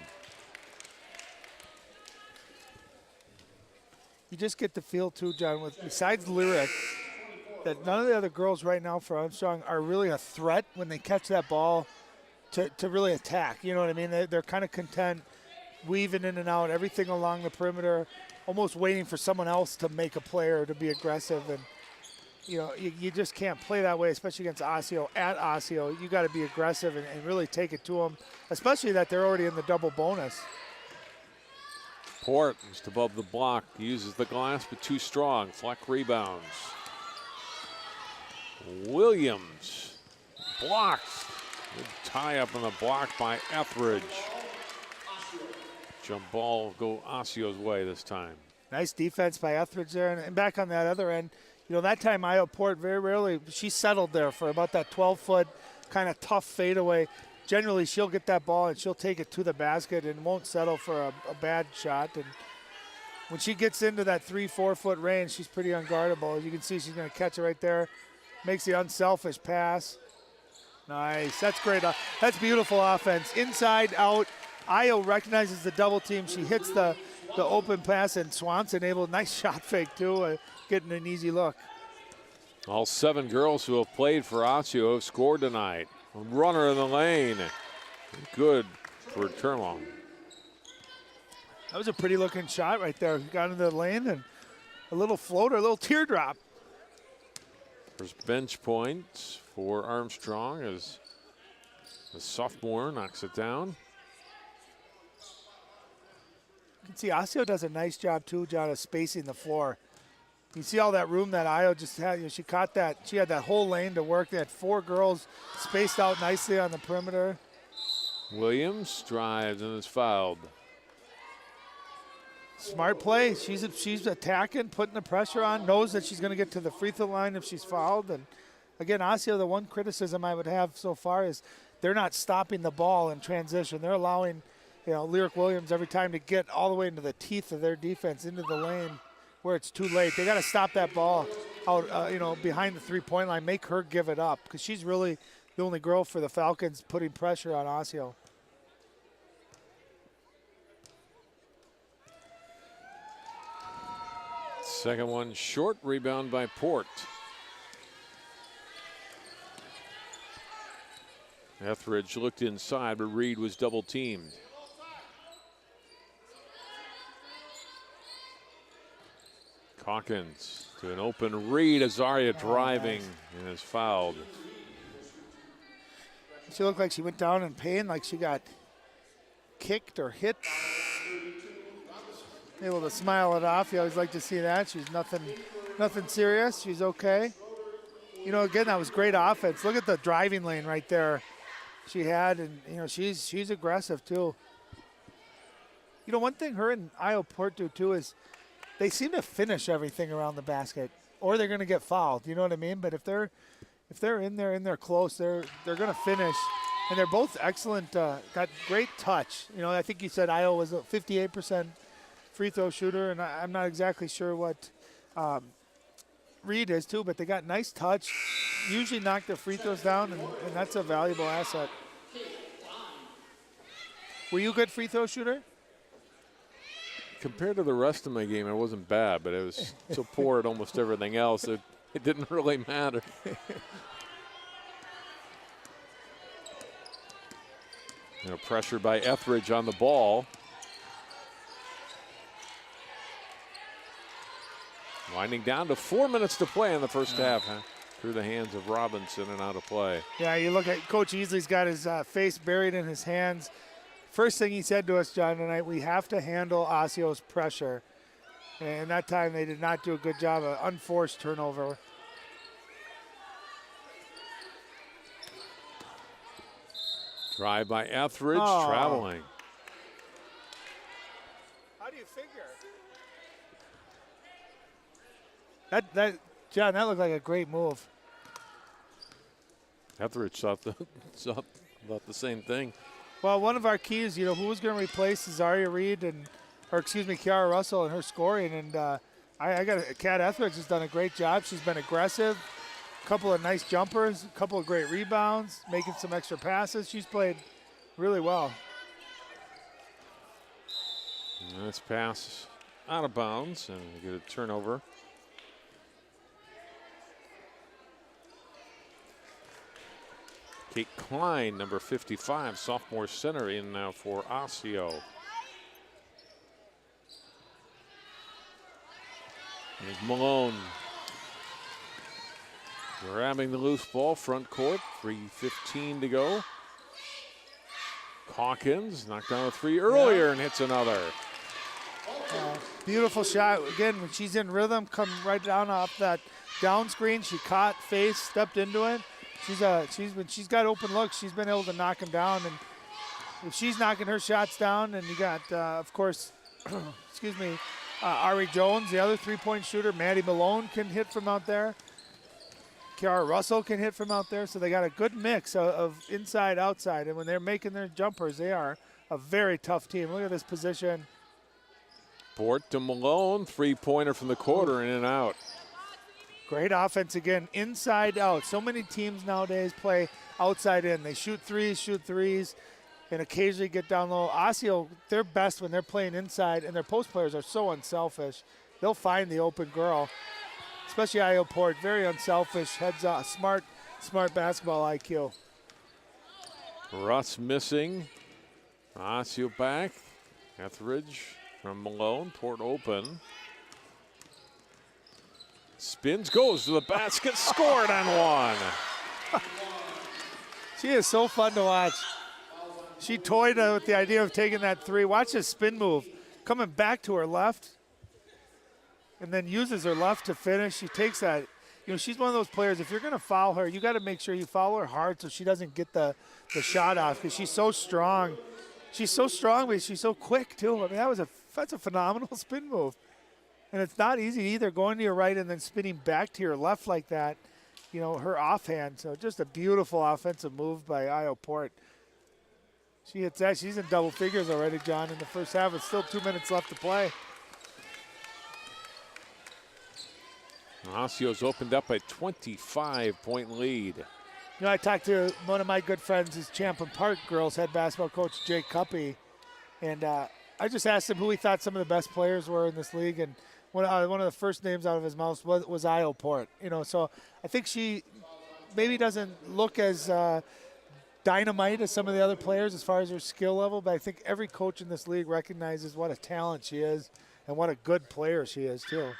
S2: You just get the feel too, John, with besides Lyric, that none of the other girls right now for Armstrong are really a threat when they catch that ball to really attack. You know what I mean? They're kind of content, weaving in and out, everything along the perimeter, almost waiting for someone else to make a play or to be aggressive. And you know, you just can't play that way, especially against Osseo. At Osseo, you got to be aggressive and really take it to them, especially that they're already in the double bonus.
S1: Port just above the block, uses the glass, but too strong. Fleck rebounds. Williams blocks. Good tie up on the block by Etheridge. Jump ball go Osseo's way this time.
S2: Nice defense by Etheridge there, and back on that other end. You know, that time Io Port very rarely, she settled there for about that 12-foot kind of tough fadeaway. Generally, she'll get that ball and she'll take it to the basket and won't settle for a bad shot. And when she gets into that 3-4 foot range, she's pretty unguardable. As you can see, she's going to catch it right there. Makes the unselfish pass. Nice. That's great. That's beautiful offense. Inside, out. Io recognizes the double team. She hits the open pass, and Swanson able. Nice shot fake, too, getting an easy look.
S1: All 7 girls who have played for Osseo have scored tonight. A runner in the lane. Good for Turlong.
S2: That was a pretty looking shot right there. Got into the lane and a little floater, a little teardrop.
S1: There's bench points for Armstrong as the sophomore knocks it down.
S2: You can see Osseo does a nice job too, John, of spacing the floor. You see all that room that Io just had. You know, she caught that. She had that whole lane to work. They had 4 girls spaced out nicely on the perimeter.
S1: Williams drives and is fouled.
S2: Smart play. She's attacking, putting the pressure on, knows that she's going to get to the free throw line if she's fouled. And again, Osseo, the one criticism I would have so far is they're not stopping the ball in transition. They're allowing, Lyric Williams every time to get all the way into the teeth of their defense, into the lane where it's too late. They got to stop that ball out, behind the three-point line, make her give it up, because she's really the only girl for the Falcons putting pressure on Osseo.
S1: Second one short, rebound by Port. Etheridge looked inside, but Reed was double teamed. Calkins to an open Reed. Azaria driving and is fouled.
S2: She looked like she went down in pain, like she got kicked or hit. Able to smile it off. You always like to see that. She's nothing serious. She's okay. Again, that was great offense. Look at the driving lane right there she had, and she's aggressive too. One thing her and Io Port do too is they seem to finish everything around the basket, or they're going to get fouled. You know what I mean? But if they're in there close, they're going to finish, and they're both excellent. Got great touch. I think you said Io was a 58% free throw shooter, and I'm not exactly sure what Reed is too, but they got nice touch. Usually knock their free throws down, and that's a valuable asset. Were you a good free throw shooter?
S1: Compared to the rest of my game, it wasn't bad, but it was so poor at almost everything else, it didn't really matter. Pressure by Etheridge on the ball. Winding down to 4 minutes to play in the first half, through the hands of Robinson and out of play.
S2: Yeah, you look at Coach Easley's got his face buried in his hands. First thing he said to us, John, tonight, we have to handle Osseo's pressure. And that time they did not do a good job of unforced turnover.
S1: Drive by Etheridge, traveling.
S2: How do you figure? That John, that looked like a great move.
S1: Etheridge thought the same thing.
S2: Well, one of our keys, who was going to replace Azaria Reed Kiara Russell in her scoring, and Kat Etheridge has done a great job. She's been aggressive, a couple of nice jumpers, a couple of great rebounds, making some extra passes. She's played really well.
S1: And this pass out of bounds, and we get a turnover. Kate Klein, number 55, sophomore center, in now for Osseo. There's Malone grabbing the loose ball, front court, 3:15 to go. Calkins knocked down a 3 earlier and hits another.
S2: Beautiful shot. Again, when she's in rhythm, come right down off that down screen. She caught, face, stepped into it. When she's got open looks, she's been able to knock them down. And if she's knocking her shots down, and you got, of course, Ari Jones, the other three-point shooter. Maddie Malone can hit from out there. Kiara Russell can hit from out there. So they got a good mix of inside, outside. And when they're making their jumpers, they are a very tough team. Look at this position.
S1: Port to Malone, three-pointer from the quarter, in and out.
S2: Great offense again, inside out. So many teams nowadays play outside in. They shoot threes, and occasionally get down low. Osseo, they're best when they're playing inside, and their post players are so unselfish. They'll find the open girl, especially Io Port. Very unselfish, heads up, smart basketball IQ.
S1: Russ missing. Osseo back. Etheridge from Malone. Port open. Spins, goes to the basket, scored on one.
S2: She is so fun to watch. She toyed with the idea of taking that three. Watch this spin move. Coming back to her left and then uses her left to finish. She takes that. You know, she's one of those players, if you're going to foul her, you got to make sure you foul her hard so she doesn't get the shot off because she's so strong. She's so strong, but she's so quick, too. I mean, that's a phenomenal spin move. And it's not easy either, going to your right and then spinning back to your left like that, you know, her offhand. So just a beautiful offensive move by Io Port. She hits that. She's in double figures already, John, in the first half. It's still 2 minutes left to play.
S1: Osseo's opened up a 25-point lead.
S2: You know, I talked to one of my good friends, his Champlain Park girls head basketball coach, Jake Cuppy, and I just asked him who he thought some of the best players were in this league, and one of the first names out of his mouth was Io Port. You know, so I think she maybe doesn't look as dynamite as some of the other players as far as her skill level, but I think every coach in this league recognizes what a talent she is and what a good player she is, too.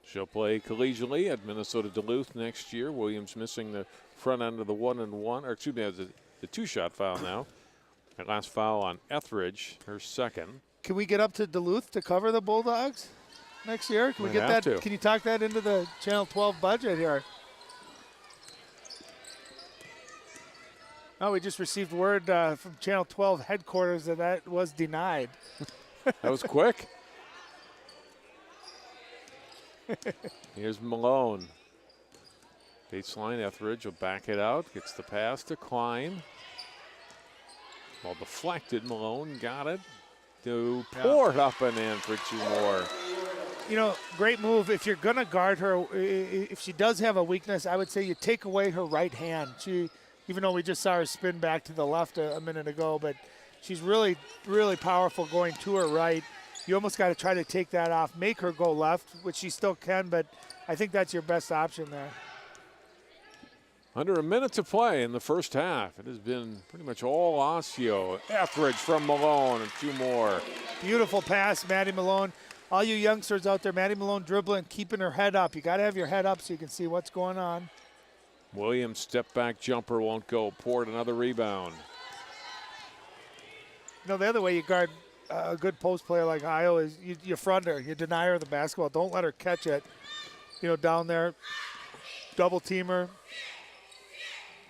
S1: She'll play collegiately at Minnesota Duluth next year. Williams missing the front end of the 1-and-1, or excuse me, the two-shot foul now. That last foul on Etheridge, her second.
S2: Can we get up to Duluth to cover the Bulldogs next year? Can we get that?
S1: To.
S2: Can you talk that into the Channel 12 budget here? Oh, we just received word from Channel 12 headquarters that was denied.
S1: That was quick. Here's Malone. Baseline, Etheridge will back it out. Gets the pass to Klein. Ball deflected. Malone got it. To Port up and in for two more.
S2: You know, great move. If you're going to guard her, if she does have a weakness, I would say you take away her right hand. Even though we just saw her spin back to the left a minute ago, but she's really, really powerful going to her right. You almost got to try to take that off, make her go left, which she still can, but I think that's your best option there.
S1: Under a minute to play in the first half. It has been pretty much all Osseo. Etheridge from Malone and two more.
S2: Beautiful pass, Maddie Malone. All you youngsters out there, Maddie Malone dribbling, keeping her head up. You got to have your head up so you can see what's going on.
S1: Williams step back jumper won't go. Port another rebound.
S2: You know, the other way you guard a good post player like Io is you front her. You deny her the basketball. Don't let her catch it. You know, down there, double team her.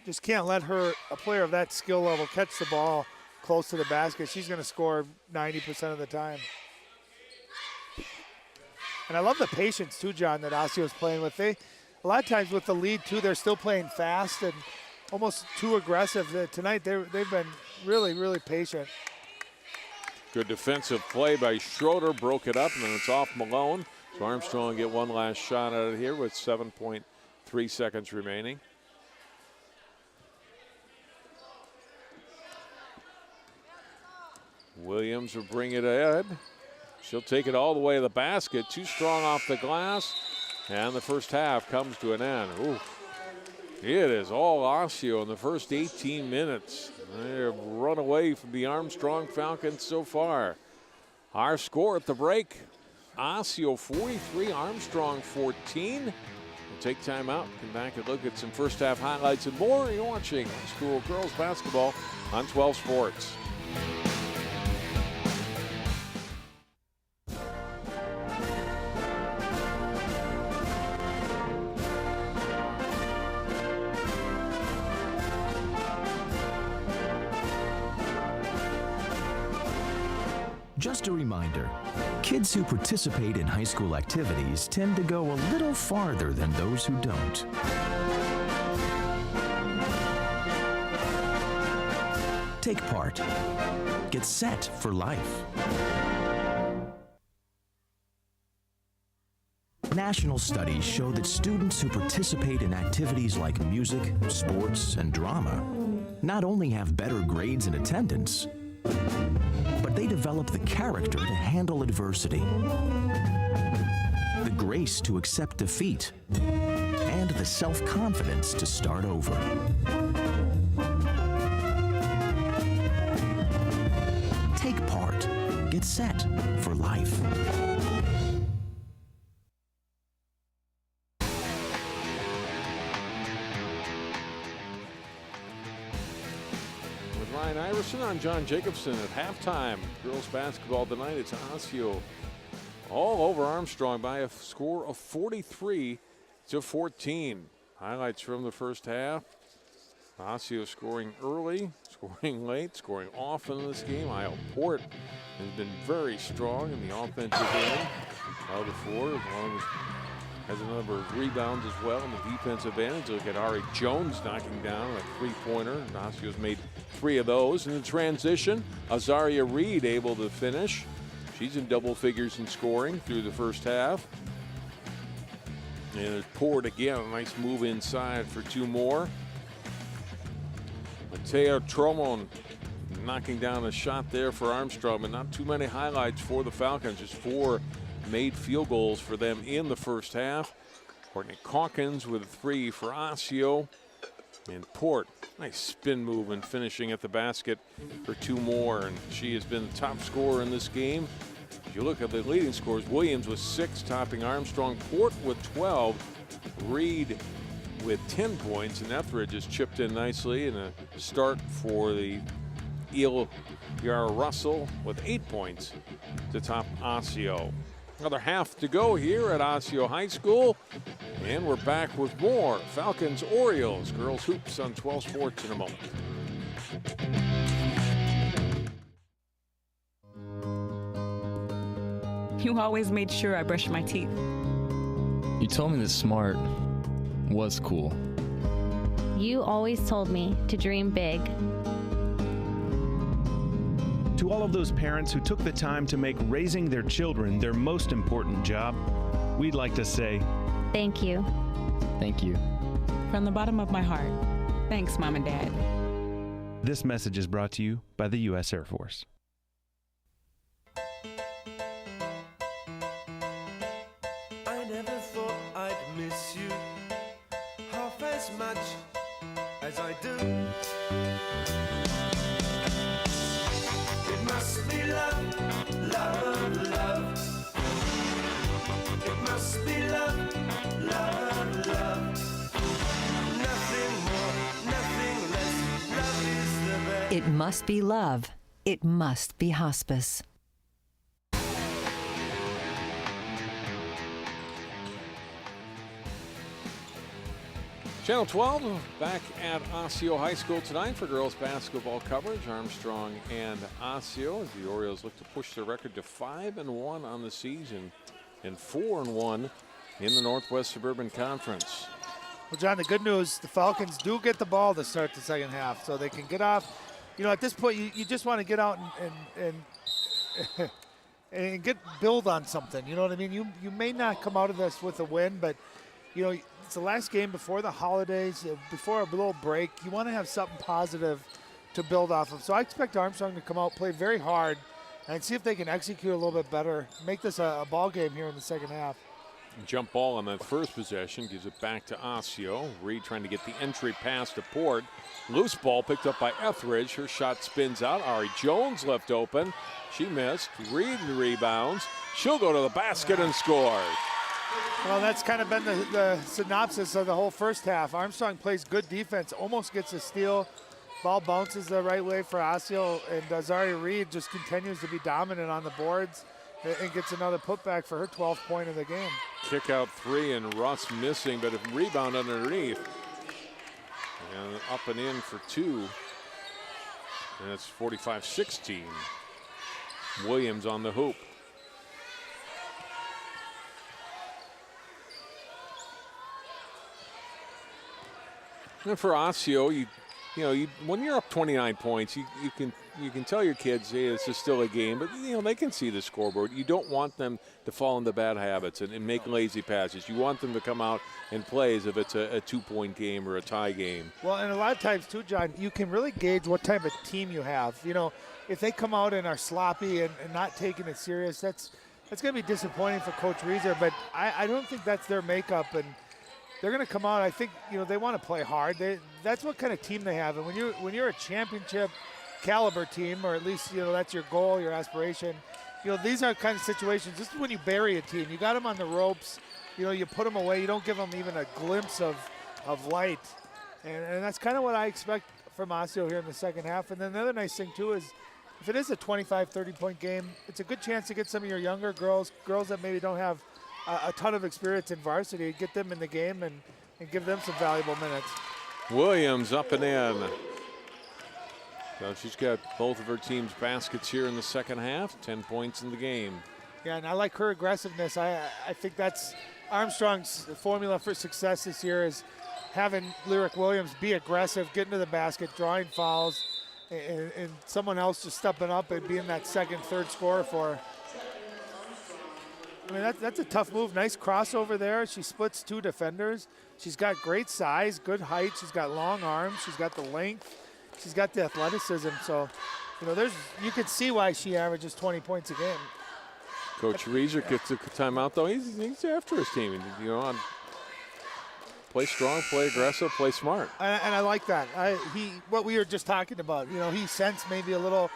S2: Just can't let her, a player of that skill level, catch the ball close to the basket. She's going to score 90% of the time. And I love the patience, too, John, that Osseo's playing with. A lot of times with the lead, too, they're still playing fast and almost too aggressive. Tonight, they've been really, really patient.
S1: Good defensive play by Schroeder. Broke it up, and then it's off Malone. So Armstrong will get one last shot out of here with 7.3 seconds remaining. Williams will bring it ahead. She'll take it all the way to the basket. Too strong off the glass. And the first half comes to an end. Ooh. It is all Osseo in the first 18 minutes. They've run away from the Armstrong Falcons so far. Our score at the break, Osseo 43, Armstrong 14. We'll take time out, come back and look at some first half highlights and more. You're watching school girls basketball on 12 Sports.
S4: Just a reminder, kids who participate in high school activities tend to go a little farther than those who don't. Take part. Get set for life. National studies show that students who participate in activities like music, sports, and drama not only have better grades and attendance, but they develop the character to handle adversity, the grace to accept defeat, and the self-confidence to start over. Take part. Get set for life.
S1: With Ryan Iverson, I'm John Jacobson. At halftime, girls basketball tonight, it's Osseo all over Armstrong by a score of 43-14. Highlights from the first half. Osseo scoring early, scoring late, scoring often in this game. Isle Port has been very strong in the offensive end of the floor, as long as has a number of rebounds as well in the defensive end. Look at Ari Jones knocking down a three-pointer. Osseo's made 3 of those. In the transition, Azaria Reed able to finish. She's in double figures in scoring through the first half. And Port again, a nice move inside for 2 more. Mateo Tromon knocking down a shot there for Armstrong, but not too many highlights for the Falcons. Just 4 made field goals for them in the first half. Courtney Calkins with a 3 for Osseo. And Port, nice spin move and finishing at the basket for 2 more. And she has been the top scorer in this game. If you look at the leading scores, Williams with 6, topping Armstrong. Port with 12. Reed with 10 points, and Etheridge has chipped in nicely, and a start for the Eel Yara Russell with 8 points to top Osseo. Another half to go here at Osseo High School, and we're back with more Falcons Orioles girls hoops on 12 Sports in a moment.
S5: You always made sure I brushed my teeth.
S6: You told me that smart was cool.
S7: You always told me to dream big.
S8: To all of those parents who took the time to make raising their children their most important job, we'd like to say,
S7: thank you.
S6: Thank you.
S5: From the bottom of my heart, thanks, Mom and Dad.
S8: This message is brought to you by the U.S. Air Force.
S9: I never thought I'd miss you half as much as I do. It must be love, love, love. It must be love, love, love. Nothing more, nothing less. Love is the best.
S10: It must be love. It must be hospice.
S1: Channel 12 back at Osseo High School tonight for girls basketball coverage. Armstrong and Osseo as the Orioles look to push their record to 5-1 on the season and 4-1 in the Northwest Suburban Conference.
S2: Well, John, the good news, the Falcons do get the ball to start the second half, so they can get off. You know, at this point, you just want to get out and build on something. You know what I mean? You may not come out of this with a win, but, you know, it's the last game before the holidays, before a little break. You want to have something positive to build off of. So I expect Armstrong to come out, play very hard, and see if they can execute a little bit better, make this a ball game here in the second half.
S1: Jump ball on that first possession, gives it back to Osseo. Reed trying to get the entry pass to Port. Loose ball picked up by Etheridge. Her shot spins out. Ari Jones left open. She missed. Reed rebounds. She'll go to the basket and score.
S2: Well, that's kind of been the synopsis of the whole first half. Armstrong plays good defense, almost gets a steal. Ball bounces the right way for Osseo, and Zaria Reed just continues to be dominant on the boards and gets another putback for her 12th point of the game.
S1: Kick out 3 and Russ missing, but a rebound underneath. And up and in for 2. And it's 45-16. Williams on the hoop. And for Osseo, you when you're up 29 points, you can tell your kids, hey, this is still a game, but they can see the scoreboard. You don't want them to fall into bad habits and make lazy passes. You want them to come out and play as if it's a 2-point game or a tie game.
S2: Well, and a lot of times too, John, you can really gauge what type of team you have. If they come out and are sloppy and not taking it serious, that's going to be disappointing for Coach Reeser. But I don't think that's their makeup, and they're going to come out. I think they want to play hard. That's what kind of team they have. And when you're a championship caliber team, or at least that's your goal, your aspiration. These are kind of situations. This is when you bury a team. You got them on the ropes. You put them away. You don't give them even a glimpse of light. And that's kind of what I expect from Osseo here in the second half. And then the other nice thing too is, if it is a 25, 30-point game, it's a good chance to get some of your younger girls that maybe don't have a ton of experience in varsity, get them in the game and give them some valuable minutes.
S1: Williams up and in. So she's got both of her team's baskets here in the second half, 10 points in the game.
S2: Yeah, and I like her aggressiveness. I think that's Armstrong's formula for success this year, is having Lyric Williams be aggressive, get into the basket, drawing fouls, and someone else just stepping up and being that second, third scorer for her. I mean, that's a tough move. Nice crossover there. She splits two defenders. She's got great size, good height. She's got long arms. She's got the length. She's got the athleticism. So, you can see why she averages 20 points a game.
S1: Coach Reeser gets a timeout, though. He's after his team. Play strong, play aggressive, play smart.
S2: And I like that. What we were just talking about, he sensed maybe a little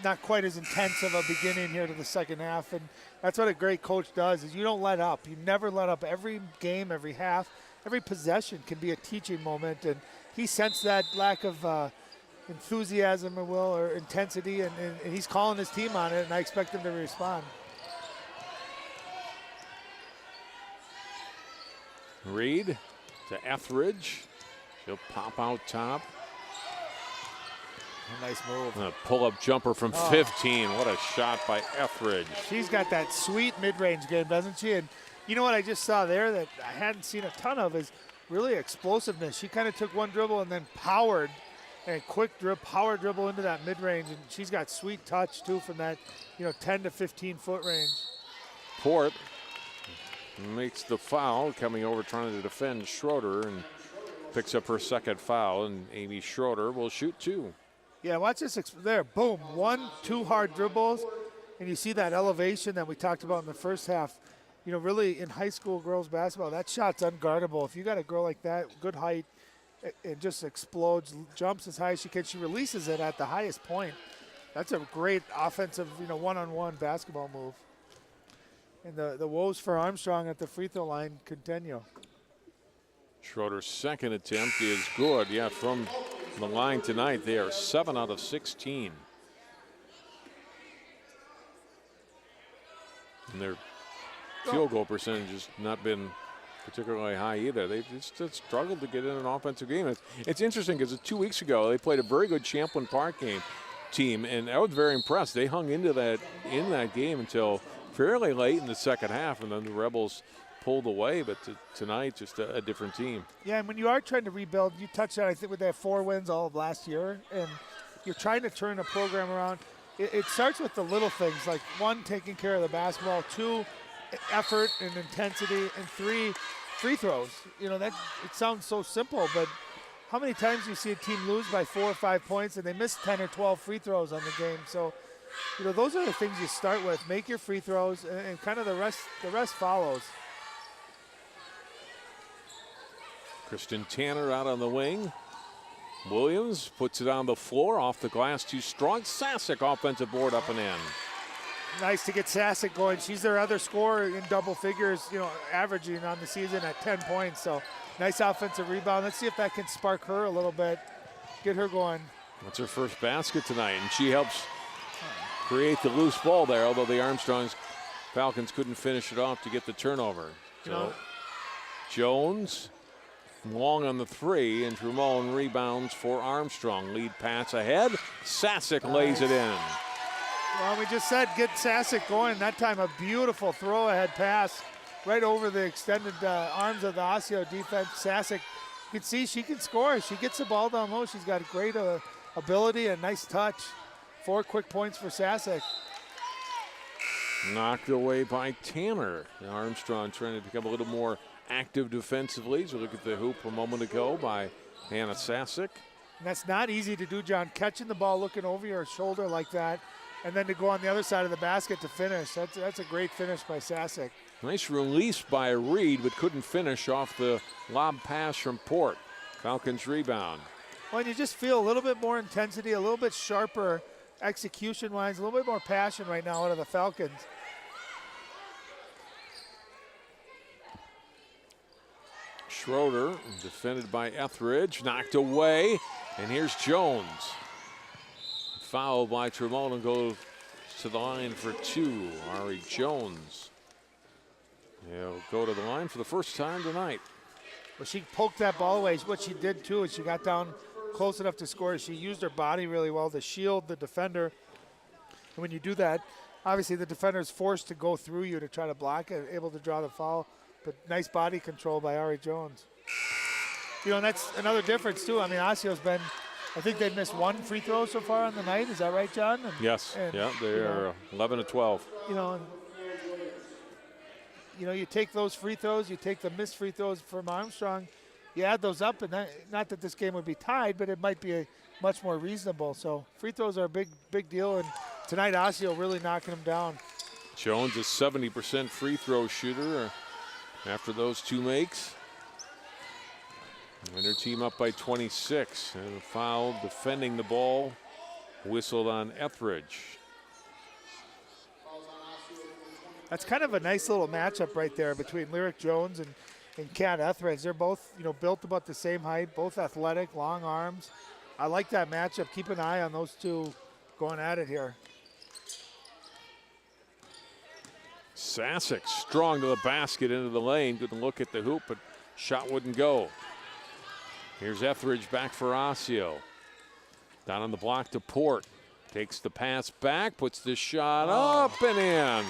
S2: not quite as intense of a beginning here to the second half, and that's what a great coach does, is you don't let up. You never let up. Every game, every half, every possession can be a teaching moment, and he sensed that lack of enthusiasm or intensity, and he's calling his team on it, and I expect him to respond.
S1: Reed to Etheridge. She'll pop out top.
S2: A nice move.
S1: A pull-up jumper from 15. What a shot by Etheridge.
S2: She's got that sweet mid-range game, doesn't she? And you know what I just saw there that I hadn't seen a ton of is really explosiveness. She kind of took one dribble and then powered and power dribble into that mid-range. And she's got sweet touch, too, from that 10 to 15-foot range.
S1: Port makes the foul, coming over trying to defend Schroeder, and picks up her second foul, and Amy Schroeder will shoot two.
S2: Yeah, watch this there. Boom. 1-2 hard dribbles, and you see that elevation that we talked about in the first half. Really in high school girls basketball, that shot's unguardable. If you got a girl like that, good height, it just explodes, jumps as high as she can. She releases it at the highest point. That's a great offensive, one-on-one basketball move. And the woes for Armstrong at the free throw line continue.
S1: Schroeder's second attempt is good. Yeah, from the line tonight, they are 7 out of 16. And their field goal percentage has not been particularly high either. They've just struggled to get in an offensive game. It's interesting because 2 weeks ago, they played a very good Champlin Park team, and I was very impressed. They hung into that in that game until fairly late in the second half, and then the Rebels pulled away. But tonight, just a different team.
S2: Yeah, and when you are trying to rebuild, you touched on, I think, with that 4 wins all of last year, and you're trying to turn a program around. It starts with the little things, like 1, taking care of the basketball, 2, effort and intensity, and 3, free throws. That it sounds so simple, but how many times do you see a team lose by 4 or 5 points and they miss 10 or 12 free throws on the game? So, those are the things you start with. Make your free throws, and kind of the rest follows.
S1: Kristen Tanner out on the wing. Williams puts it on the floor, off the glass, too strong. Sasek offensive board up and in.
S2: Nice to get Sasek going. She's their other scorer in double figures, averaging on the season at 10 points. So nice offensive rebound. Let's see if that can spark her a little bit, get her going.
S1: That's her first basket tonight, and she helps create the loose ball there, although the Armstrongs Falcons couldn't finish it off to get the turnover. So Jones long on the 3, and Tremolin rebounds for Armstrong. Lead pass ahead. Sasek lays it in.
S2: Well, we just said get Sasek going. That time a beautiful throw-ahead pass right over the extended arms of the Osseo defense. Sasek You can see she can score. She gets the ball down low. She's got great ability and nice touch. 4 quick points for Sasek.
S1: Knocked away by Tanner. Armstrong trying to become a little more active defensively. So look at the hoop a moment ago by Hannah Sasek.
S2: And that's not easy to do, John. Catching the ball, looking over your shoulder like that, and then to go on the other side of the basket to finish. That's a great finish by Sasek.
S1: Nice release by Reed, but couldn't finish off the lob pass from Port. Falcons rebound.
S2: Well, and you just feel a little bit more intensity, a little bit sharper execution-wise, a little bit more passion right now out of the Falcons.
S1: Schroeder defended by Etheridge, knocked away, and here's Jones. Fouled by Tremont, goes to the line for 2. Ari Jones. He'll go to the line for the first time tonight.
S2: Well, she poked that ball away. What she did too is she got down close enough to score. She used her body really well to shield the defender. And when you do that, obviously the defender is forced to go through you to try to block it, able to draw the foul. But nice body control by Ari Jones. You know, and that's another difference too. I mean, Osseo's been, I think they've missed 1 free throw so far on the night. Is that right, John?
S1: Yes. Yeah, they are 11 to 12.
S2: You take those free throws, you take the missed free throws from Armstrong, you add those up, and not that this game would be tied, but it might be much more reasonable. So free throws are a big deal, and tonight Osseo really knocking them down.
S1: Jones a 70% free throw shooter after those 2 makes. And their team up by 26, and a foul defending the ball whistled on Etheridge.
S2: That's kind of a nice little matchup right there between Lyric Jones and Kat Etheridge. They're both, built about the same height, both athletic, long arms. I like that matchup. Keep an eye on those 2 going at it here.
S1: Sasek strong to the basket into the lane. Good look at the hoop, but shot wouldn't go. Here's Etheridge back for Osseo. Down on the block to Port. Takes the pass back, puts the shot up and in.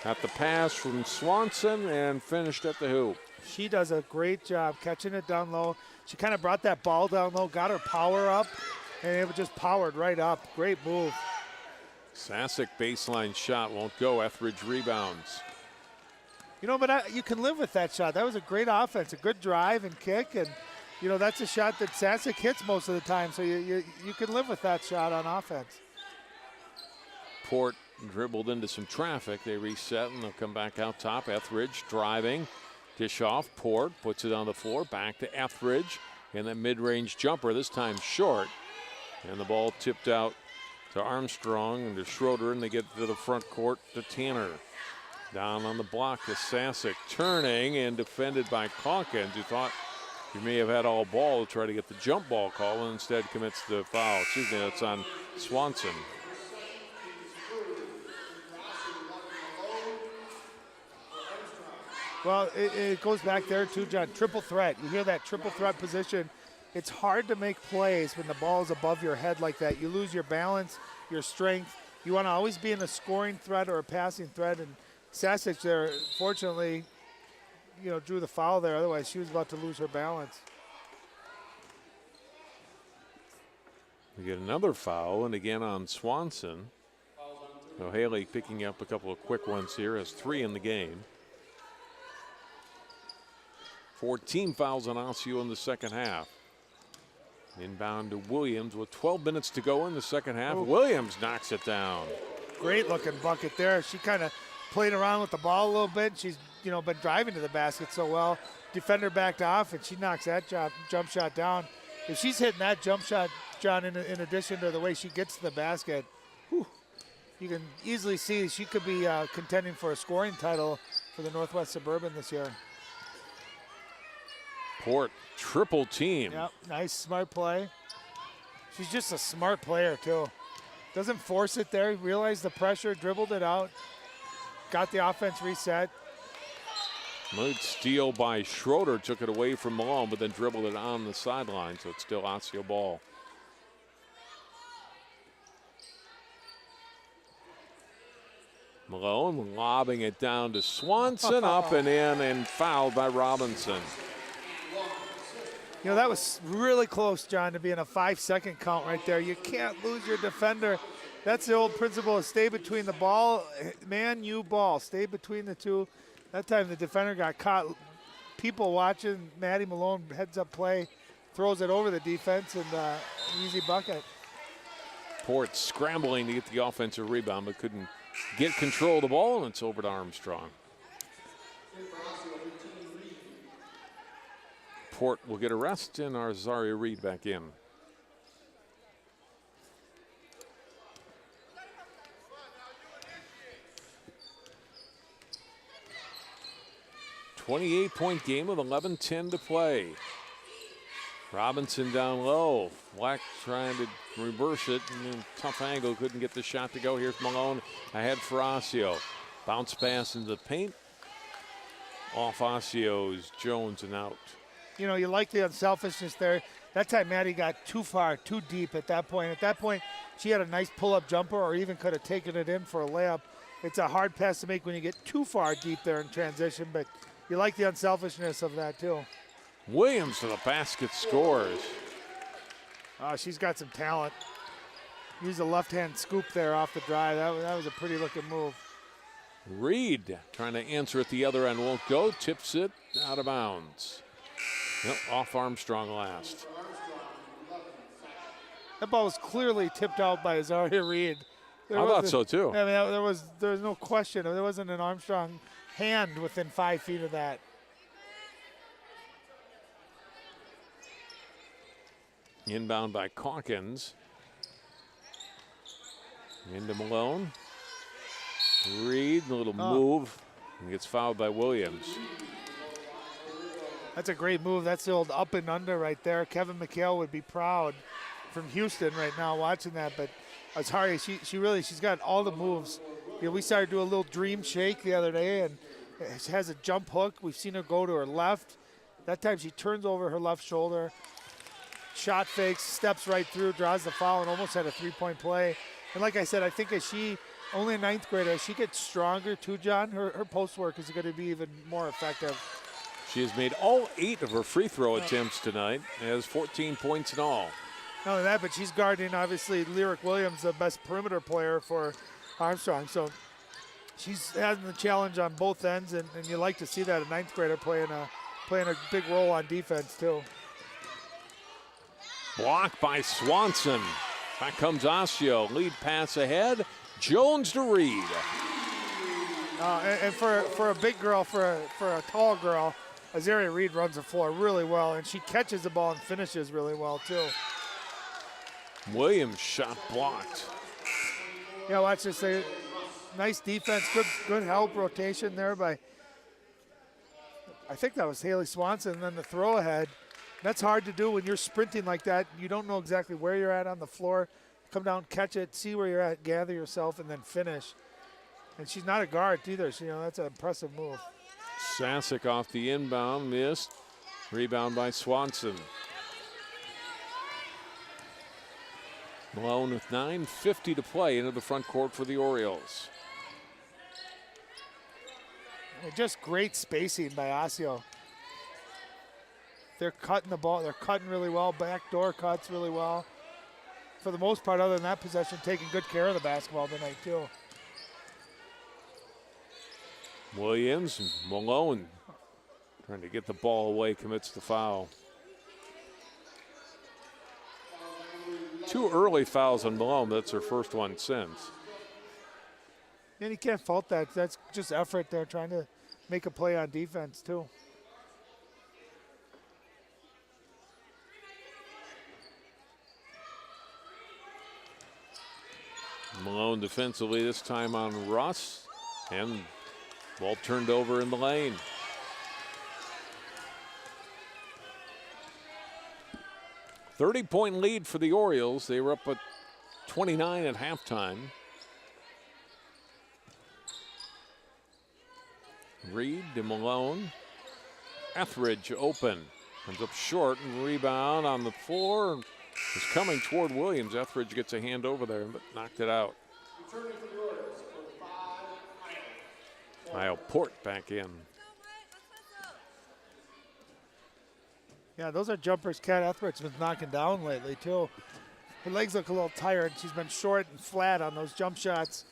S1: Got the pass from Swanson and finished at the hoop.
S2: She does a great job catching it down low. She kind of brought that ball down low, got her power up, and it just powered right up. Great move.
S1: Sasek baseline shot won't go. Etheridge rebounds.
S2: But you can live with that shot. That was a great offense, a good drive and kick, and that's a shot that Sasek hits most of the time. So you can live with that shot on offense.
S1: Port dribbled into some traffic. They reset and they'll come back out top. Etheridge driving, dish off. Port puts it on the floor. Back to Etheridge, and that mid-range jumper this time short, and the ball tipped out to Armstrong and to Schroeder, and they get to the front court to Tanner. Down on the block to Sasek, turning and defended by Calkins, who thought he may have had all ball to try to get the jump ball call, and instead commits the foul. Excuse me, that's on Swanson.
S2: Well, it goes back there too, John. Triple threat. You hear that triple threat position. It's hard to make plays when the ball is above your head like that. You lose your balance, your strength. You want to always be in a scoring threat or a passing threat. And Sasek there, fortunately, drew the foul there. Otherwise, she was about to lose her balance.
S1: We get another foul, and again on Swanson. O'Haley picking up a couple of quick ones here, has 3 in the game. 14 fouls on Osseo in the second half. Inbound to Williams with 12 minutes to go in the second half.
S2: Ooh.
S1: Williams knocks it down.
S2: Great looking bucket there. She kind of played around with the ball a little bit. She's been driving to the basket so well. Defender backed off, and she knocks that jump shot down. If she's hitting that jump shot, John, in addition to the way she gets to the basket, you can easily see she could be contending for a scoring title for the Northwest Suburban this year.
S1: Port triple team.
S2: Yep, nice, smart play. She's just a smart player, too. Doesn't force it there. Realized the pressure, dribbled it out, got the offense reset.
S1: Good steal by Schroeder, took it away from Malone, but then dribbled it on the sideline, so it's still Osseo ball. Malone lobbing it down to Swanson, up and in, and fouled by Robinson.
S2: You know, that was really close, John, to being a 5-second count right there. You can't lose your defender. That's the old principle of stay between the ball, man, you, ball. Stay between the two. That time the defender got caught. People watching, Matty Malone heads up play, throws it over the defense, and an easy bucket.
S1: Port scrambling to get the offensive rebound, but couldn't get control of the ball, and it's over to Armstrong. Port will get a rest, and our Zaria Reed back in. .28 game with 11:10 to play. Robinson down low. Black trying to reverse it, and then tough angle, couldn't get the shot to go. Here's Malone ahead for Osseo. Bounce pass into the paint. Off Osseo's Jones and out.
S2: You know, you like the unselfishness there. That time Maddie got too far, too deep at that point. At that point, she had a nice pull-up jumper or even could have taken it in for a layup. It's a hard pass to make when you get too far deep there in transition, but you like the unselfishness of that too.
S1: Williams to the basket, scores.
S2: Oh, she's got some talent. Use a left-hand scoop there off the drive. That was a pretty looking move.
S1: Reed trying to answer at the other end, won't go. Tips it out of bounds. Nope, off Armstrong last.
S2: That ball was clearly tipped out by Zaria Reed.
S1: I thought so too.
S2: I mean, there was no question. There wasn't an Armstrong hand within 5 feet of that.
S1: Inbound by Calkins. Into Malone. Reed, a little move, and gets fouled by Williams.
S2: That's a great move. That's the old up and under right there. Kevin McHale would be proud from Houston right now watching that. But Azari, she's got all the moves. You know, we started to do a little dream shake the other day, and she has a jump hook. We've seen her go to her left. That time she turns over her left shoulder, shot fakes, steps right through, draws the foul, and almost had a three-point play. And like I said, I think as she, only a ninth grader, as she gets stronger too, John, her post work is going to be even more effective.
S1: She has made all 8 of her free throw attempts tonight, has 14 points in all.
S2: Not only that, but she's guarding, obviously, Lyric Williams, the best perimeter player for Armstrong. So she's having the challenge on both ends, and you like to see that, a ninth grader playing a big role on defense, too.
S1: Blocked by Swanson. Back comes Osseo. Lead pass ahead. Jones to Reed.
S2: And for a big girl, for a tall girl, Azaria Reed runs the floor really well, and she catches the ball and finishes really well, too.
S1: Williams shot blocked.
S2: Yeah, watch this. Nice defense, good help rotation there by, I think that was Haley Swanson, and then the throw ahead. That's hard to do when you're sprinting like that. You don't know exactly where you're at on the floor. Come down, catch it, see where you're at, gather yourself, and then finish. And she's not a guard either, so that's an impressive move.
S1: Sasek off the inbound, missed. Rebound by Swanson. Malone with 9:50 to play into the front court for the Orioles.
S2: Just great spacing by Osseo. They're cutting the ball. They're cutting really well. Backdoor cuts really well. For the most part, other than that possession, taking good care of the basketball tonight, too.
S1: Williams, Malone trying to get the ball away, commits the foul. 2 early fouls on Malone. That's her first one since.
S2: And you can't fault that. That's just effort there, trying to make a play on defense, too.
S1: Malone defensively this time on Russ, and ball turned over in the lane. .30 lead for the Orioles. They were up at 29 at halftime. Reed to Malone. Etheridge open. Comes up short, and rebound on the floor. Is coming toward Williams. Etheridge gets a hand over there, but knocked it out. Kyle Port back in.
S2: Yeah, those are jumpers Kat Etheridge's been knocking down lately, too. Her legs look a little tired. She's been short and flat on those jump shots.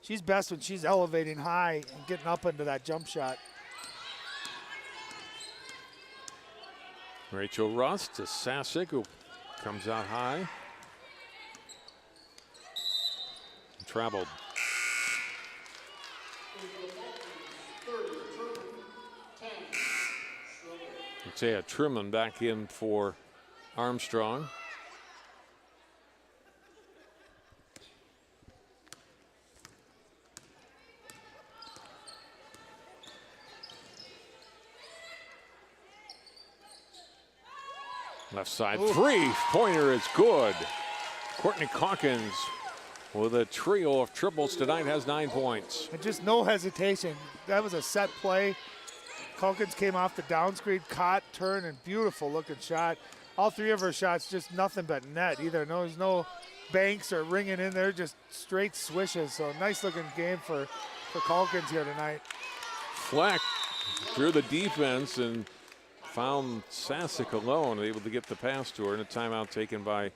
S2: She's best when she's elevating high and getting up into that jump shot.
S1: Rachel Rust to Sasek, who comes out high. Traveled. Mattea Truman back in for Armstrong. Left side three-pointer is good. Courtney Calkins with a trio of triples tonight has 9 points.
S2: And just no hesitation. That was a set play. Calkins came off the down screen, caught, turned, and beautiful looking shot. All three of her shots just nothing but net either. No, there's no banks or ringing in there, just straight swishes. So nice looking game for Calkins here tonight.
S1: Fleck through the defense and found Sasek alone, able to get the pass to her, and a timeout taken by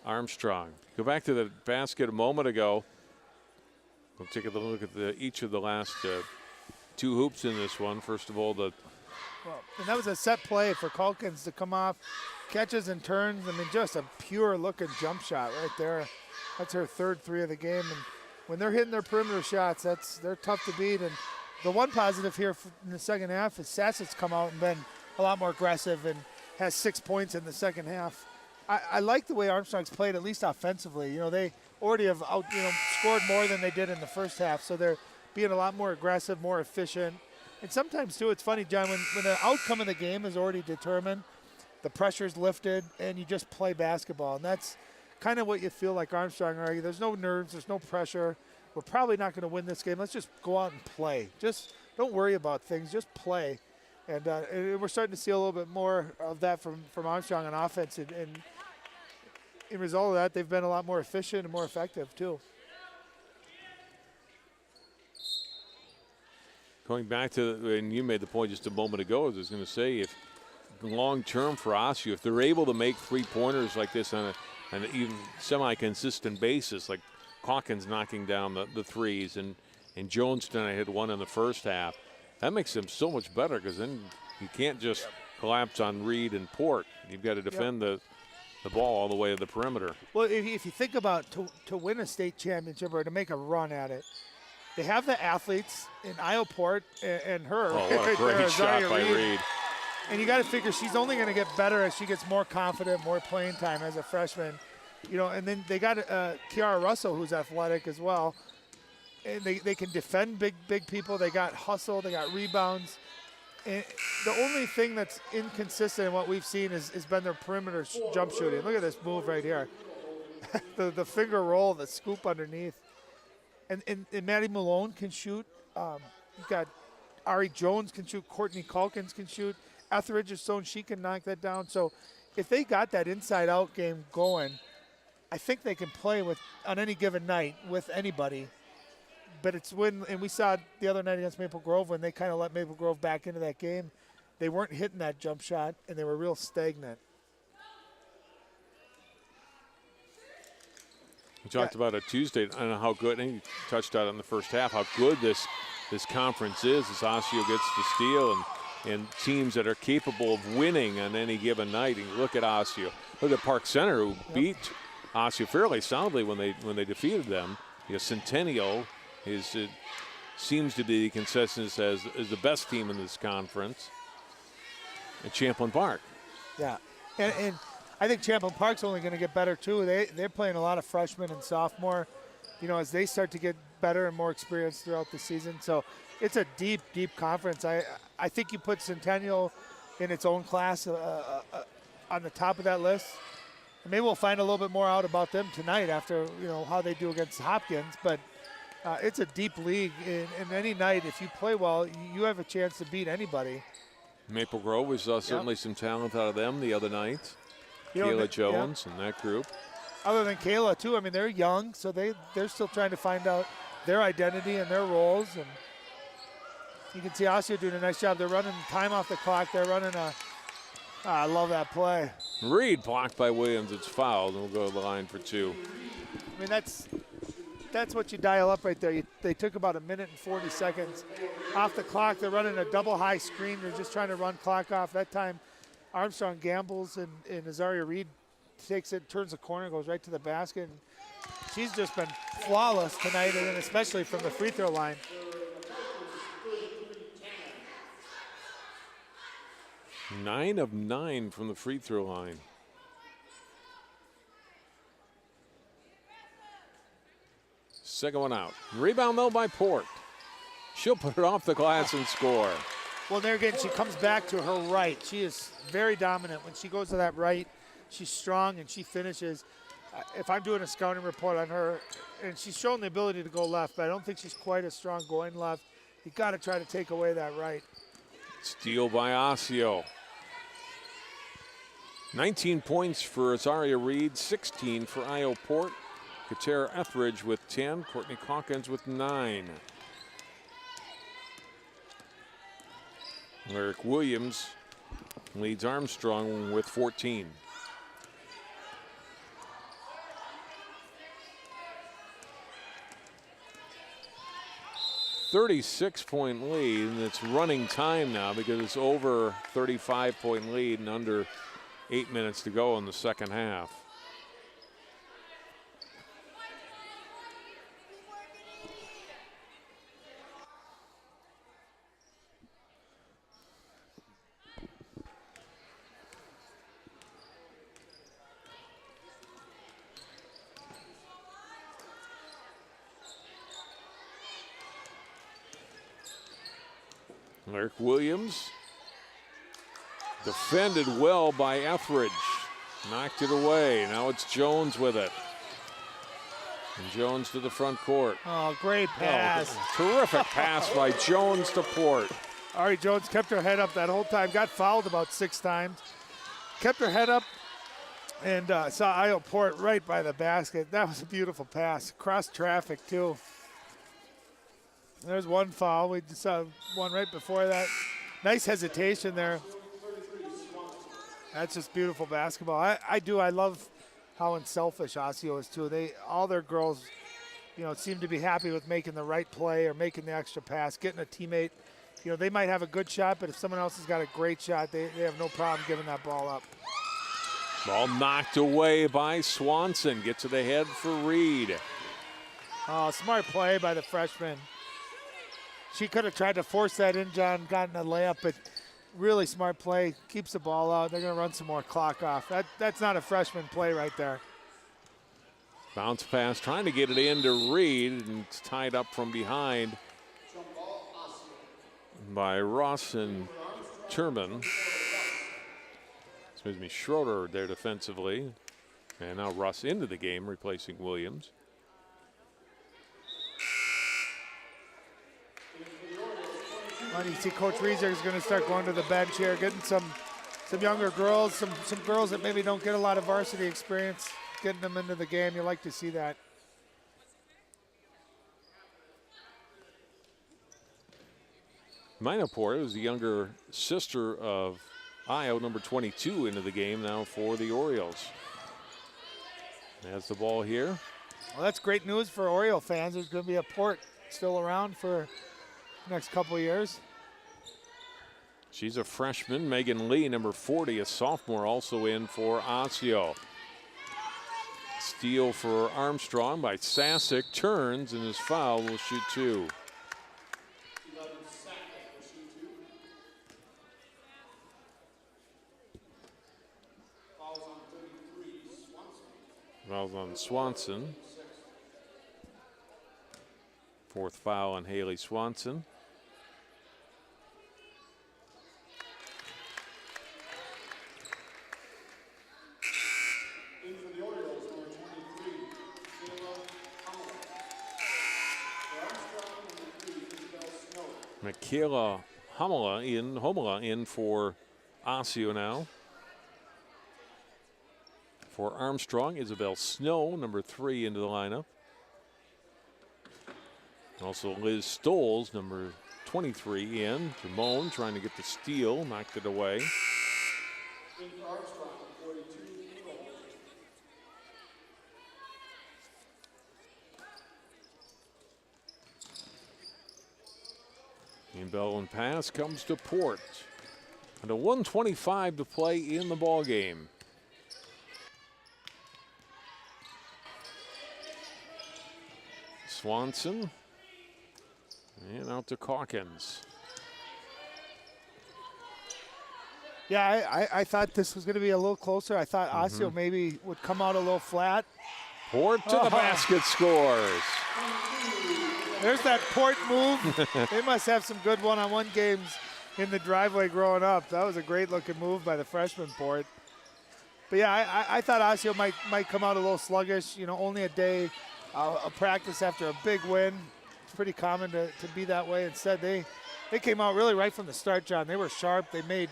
S1: Armstrong. Go back to the basket a moment ago. We'll take a look at each of the last two hoops in this one. First of all, and
S2: that was a set play for Calkins to come off, catches and turns. I mean, just a pure looking jump shot right there. That's her third three of the game. And when they're hitting their perimeter shots, they're tough to beat. And the one positive here in the second half is Sasek's come out and been a lot more aggressive and has 6 points in the second half. I like the way Armstrong's played, at least offensively. You know, they already have scored more than they did in the first half, so they're being a lot more aggressive, more efficient. And sometimes, too, it's funny, John, when the outcome of the game is already determined, the pressure's lifted, and you just play basketball. And that's kind of what you feel like Armstrong are. There's no nerves, there's no pressure. We're probably not going to win this game. Let's just go out and play. Just don't worry about things, just play. And we're starting to see a little bit more of that from Armstrong on offense. And in result of that, they've been a lot more efficient and more effective, too.
S1: going back to, and you made the point just a moment ago, I was going to say, if long-term for Osseo, if they're able to make three-pointers like this on an even semi-consistent basis, like Calkins knocking down the threes, and Jones tonight hit one in the first half, that makes them so much better, because then you can't just collapse on Reed and Port. You've got to defend the ball all the way to the perimeter.
S2: Well, if you think about to win a state championship or to make a run at it, they have the athletes in Io Port and her.
S1: Oh, what a great shot by Reed.
S2: And you got to figure she's only going to get better as she gets more confident, more playing time as a freshman. You know, and then they got Kiara Russell, who's athletic as well. And they can defend big people. They got hustle. They got rebounds. And the only thing that's inconsistent in what we've seen has been their perimeter jump shooting. Look at this move right here. the finger roll, the scoop underneath. And Maddie Malone can shoot. You've got Ari Jones can shoot. Courtney Calkins can shoot. Etheridge is shown she can knock that down. So if they got that inside-out game going, I think they can play with on any given night with anybody. But it's when, and we saw it the other night against Maple Grove, when they kind of let Maple Grove back into that game, they weren't hitting that jump shot, and they were real stagnant.
S1: We talked about it Tuesday. I don't know how good, and you touched on it in the first half, how good this conference is as Osseo gets to steal and teams that are capable of winning on any given night. And look at Osseo. Look at Park Center, who beat Osseo fairly soundly when they defeated them. Centennial seems to be consistent as the best team in this conference. At Champlin Park.
S2: Yeah, and I think Champlin Park's only going to get better too. They're playing a lot of freshmen and sophomore, as they start to get better and more experienced throughout the season. So it's a deep conference. I think you put Centennial in its own class on the top of that list. And maybe we'll find a little bit more out about them tonight after how they do against Hopkins. But it's a deep league, and any night if you play well, you have a chance to beat anybody. Maple
S1: Grove was certainly some talent out of them the other night. Kayla Jones and that group.
S2: Other than Kayla, too, I mean, they're young, so they're still trying to find out their identity and their roles. And you can see Osseo doing a nice job. They're running time off the clock. They're running I love that play.
S1: Reed blocked by Williams. It's fouled, and we'll go to the line for 2.
S2: I mean, that's what you dial up right there. They took about 1 minute and 40 seconds off the clock. They're running a double high screen. They're just trying to run clock off. That time, Armstrong gambles, and Azaria Reed takes it, turns the corner, goes right to the basket. And she's just been flawless tonight, and especially from the free throw line.
S1: 9 of 9 from the free throw line. Second one out. Rebound, though, by Port. She'll put it off the glass and score.
S2: Well, there again, she comes back to her right. She is very dominant. When she goes to that right, she's strong and she finishes. If I'm doing a scouting report on her, and she's shown the ability to go left, but I don't think she's quite as strong going left. You got to try to take away that right.
S1: Steal by Osseo. 19 points for Azaria Reed, 16 for Io Port. Katera Etheridge with 10, Courtney Calkins with 9. Lyric Williams leads Armstrong with 14. $36-point lead, and it's running time now because it's over 35-point lead and under 8 minutes to go in the second half. Eric Williams defended well by Etheridge. Knocked it away. Now it's Jones with it. And Jones to the front court.
S2: Oh, great pass.
S1: Oh, terrific pass by Jones to Port.
S2: Ari Jones kept her head up that whole time. Got fouled about 6 times. Kept her head up and saw Io Port right by the basket. That was a beautiful pass. Cross traffic, too. There's one foul. We just saw one right before that. Nice hesitation there. That's just beautiful basketball. I love how unselfish Osseo is too. All their girls, seem to be happy with making the right play or making the extra pass, getting a teammate. They might have a good shot, but if someone else has got a great shot, they have no problem giving that ball up.
S1: Ball knocked away by Swanson. Gets to the head for Reed.
S2: Oh, smart play by the freshman. She could have tried to force that in, John, gotten a layup, but really smart play. Keeps the ball out. They're going to run some more clock off. That's not a freshman play right there.
S1: Bounce pass, trying to get it into Reed, and it's tied up from behind by Ross and Turman. Schroeder there defensively. And now Russ into the game, replacing Williams.
S2: Well, you see Coach Reeser is going to start going to the bench here, getting some younger girls, some girls that maybe don't get a lot of varsity experience, getting them into the game. You like to see that.
S1: Minneapolis was the younger sister of Io, number 22, into the game now for the Orioles. Has the ball here.
S2: Well, that's great news for Oriole fans. There's going to be a Port still around for the next couple of years.
S1: She's a freshman. Megan Lee, number 40, a sophomore, also in for Osseo. Steal for Armstrong by Sasic. Turns and is fouled. Will shoot 2. Fouls on Swanson. 4th foul on Haley Swanson. Michaela Homela in for Osseo now. For Armstrong, Isabel Snow, number 3, into the lineup. Also Liz Stoles, number 23, in. Jamone trying to get the steal, knocked it away. Bell pass comes to Port. And a 1:25 to play in the ball game. Swanson. And out to Calkins.
S2: Yeah, I thought this was going to be a little closer. I thought Osseo maybe would come out a little flat.
S1: Port to the basket, scores.
S2: There's that Port move. They must have some good one-on-one games in the driveway growing up. That was a great-looking move by the freshman Port. But yeah, I thought Osseo might come out a little sluggish. You know, only a day of practice after a big win. It's pretty common to be that way. Instead, they came out really right from the start, John. They were sharp. They made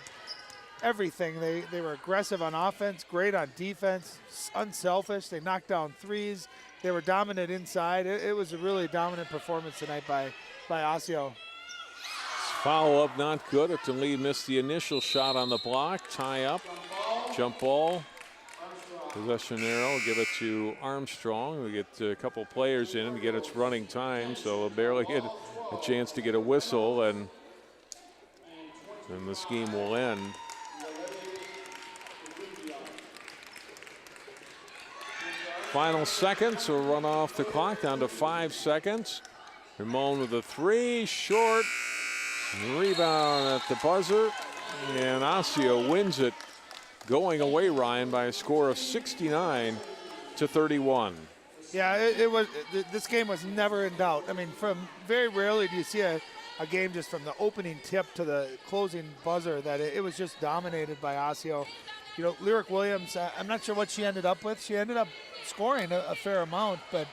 S2: everything. They were aggressive on offense, great on defense, unselfish. They knocked down threes. They were dominant inside. It was a really dominant performance tonight by Osseo.
S1: Follow-up not good. If the lead missed the initial shot on the block. Tie up. Jump ball. Possession arrow. Give it to Armstrong. We get a couple players in to get its running time, so barely get a chance to get a whistle, and then the scheme will end. Final seconds will run off the clock, down to 5 seconds. Ramon with a three, short. Rebound at the buzzer, and Osseo wins it, going away, Ryan, by a score of 69-31.
S2: Yeah, this game was never in doubt. I mean, very rarely do you see a game just from the opening tip to the closing buzzer that it was just dominated by Osseo. You know, Lyric Williams, I'm not sure what she ended up with. She ended up scoring a fair amount, but,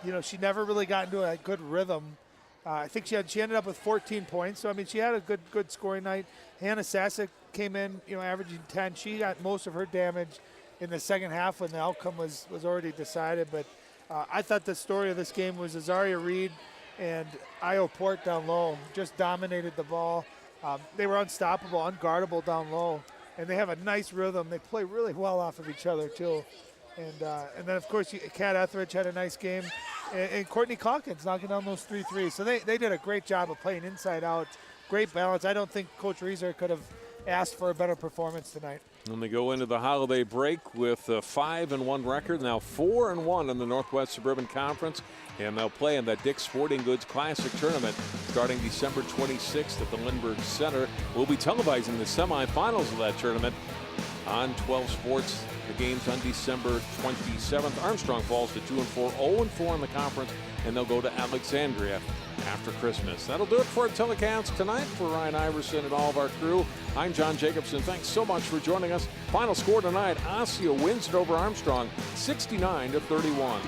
S2: you know, she never really got into a good rhythm. I think she ended up with 14 points. So, I mean, she had a good scoring night. Hannah Sasek came in, you know, averaging 10. She got most of her damage in the second half when the outcome was already decided. But I thought the story of this game was Azaria Reed and Io Port down low just dominated the ball. They were unstoppable, unguardable down low. And they have a nice rhythm. They play really well off of each other, too. And then, of course, Kat Etheridge had a nice game. And Courtney Calkins knocking down those 3 threes. So they did a great job of playing inside out. Great balance. I don't think Coach Reeser could have asked for a better performance tonight.
S1: And they go into the holiday break with a 5-1 record, now 4-1 in the Northwest Suburban Conference. And they'll play in that Dick's Sporting Goods Classic Tournament starting December 26th at the Lindbergh Center. We'll be televising the semifinals of that tournament on 12 Sports. The game's on December 27th. Armstrong falls to 2-4, 0-4 in the conference, and they'll go to Alexandria after Christmas. That'll do it for our telecast tonight. For Ryan Iverson and all of our crew, I'm John Jacobson. Thanks so much for joining us. Final score tonight, Osseo wins it over Armstrong, 69-31.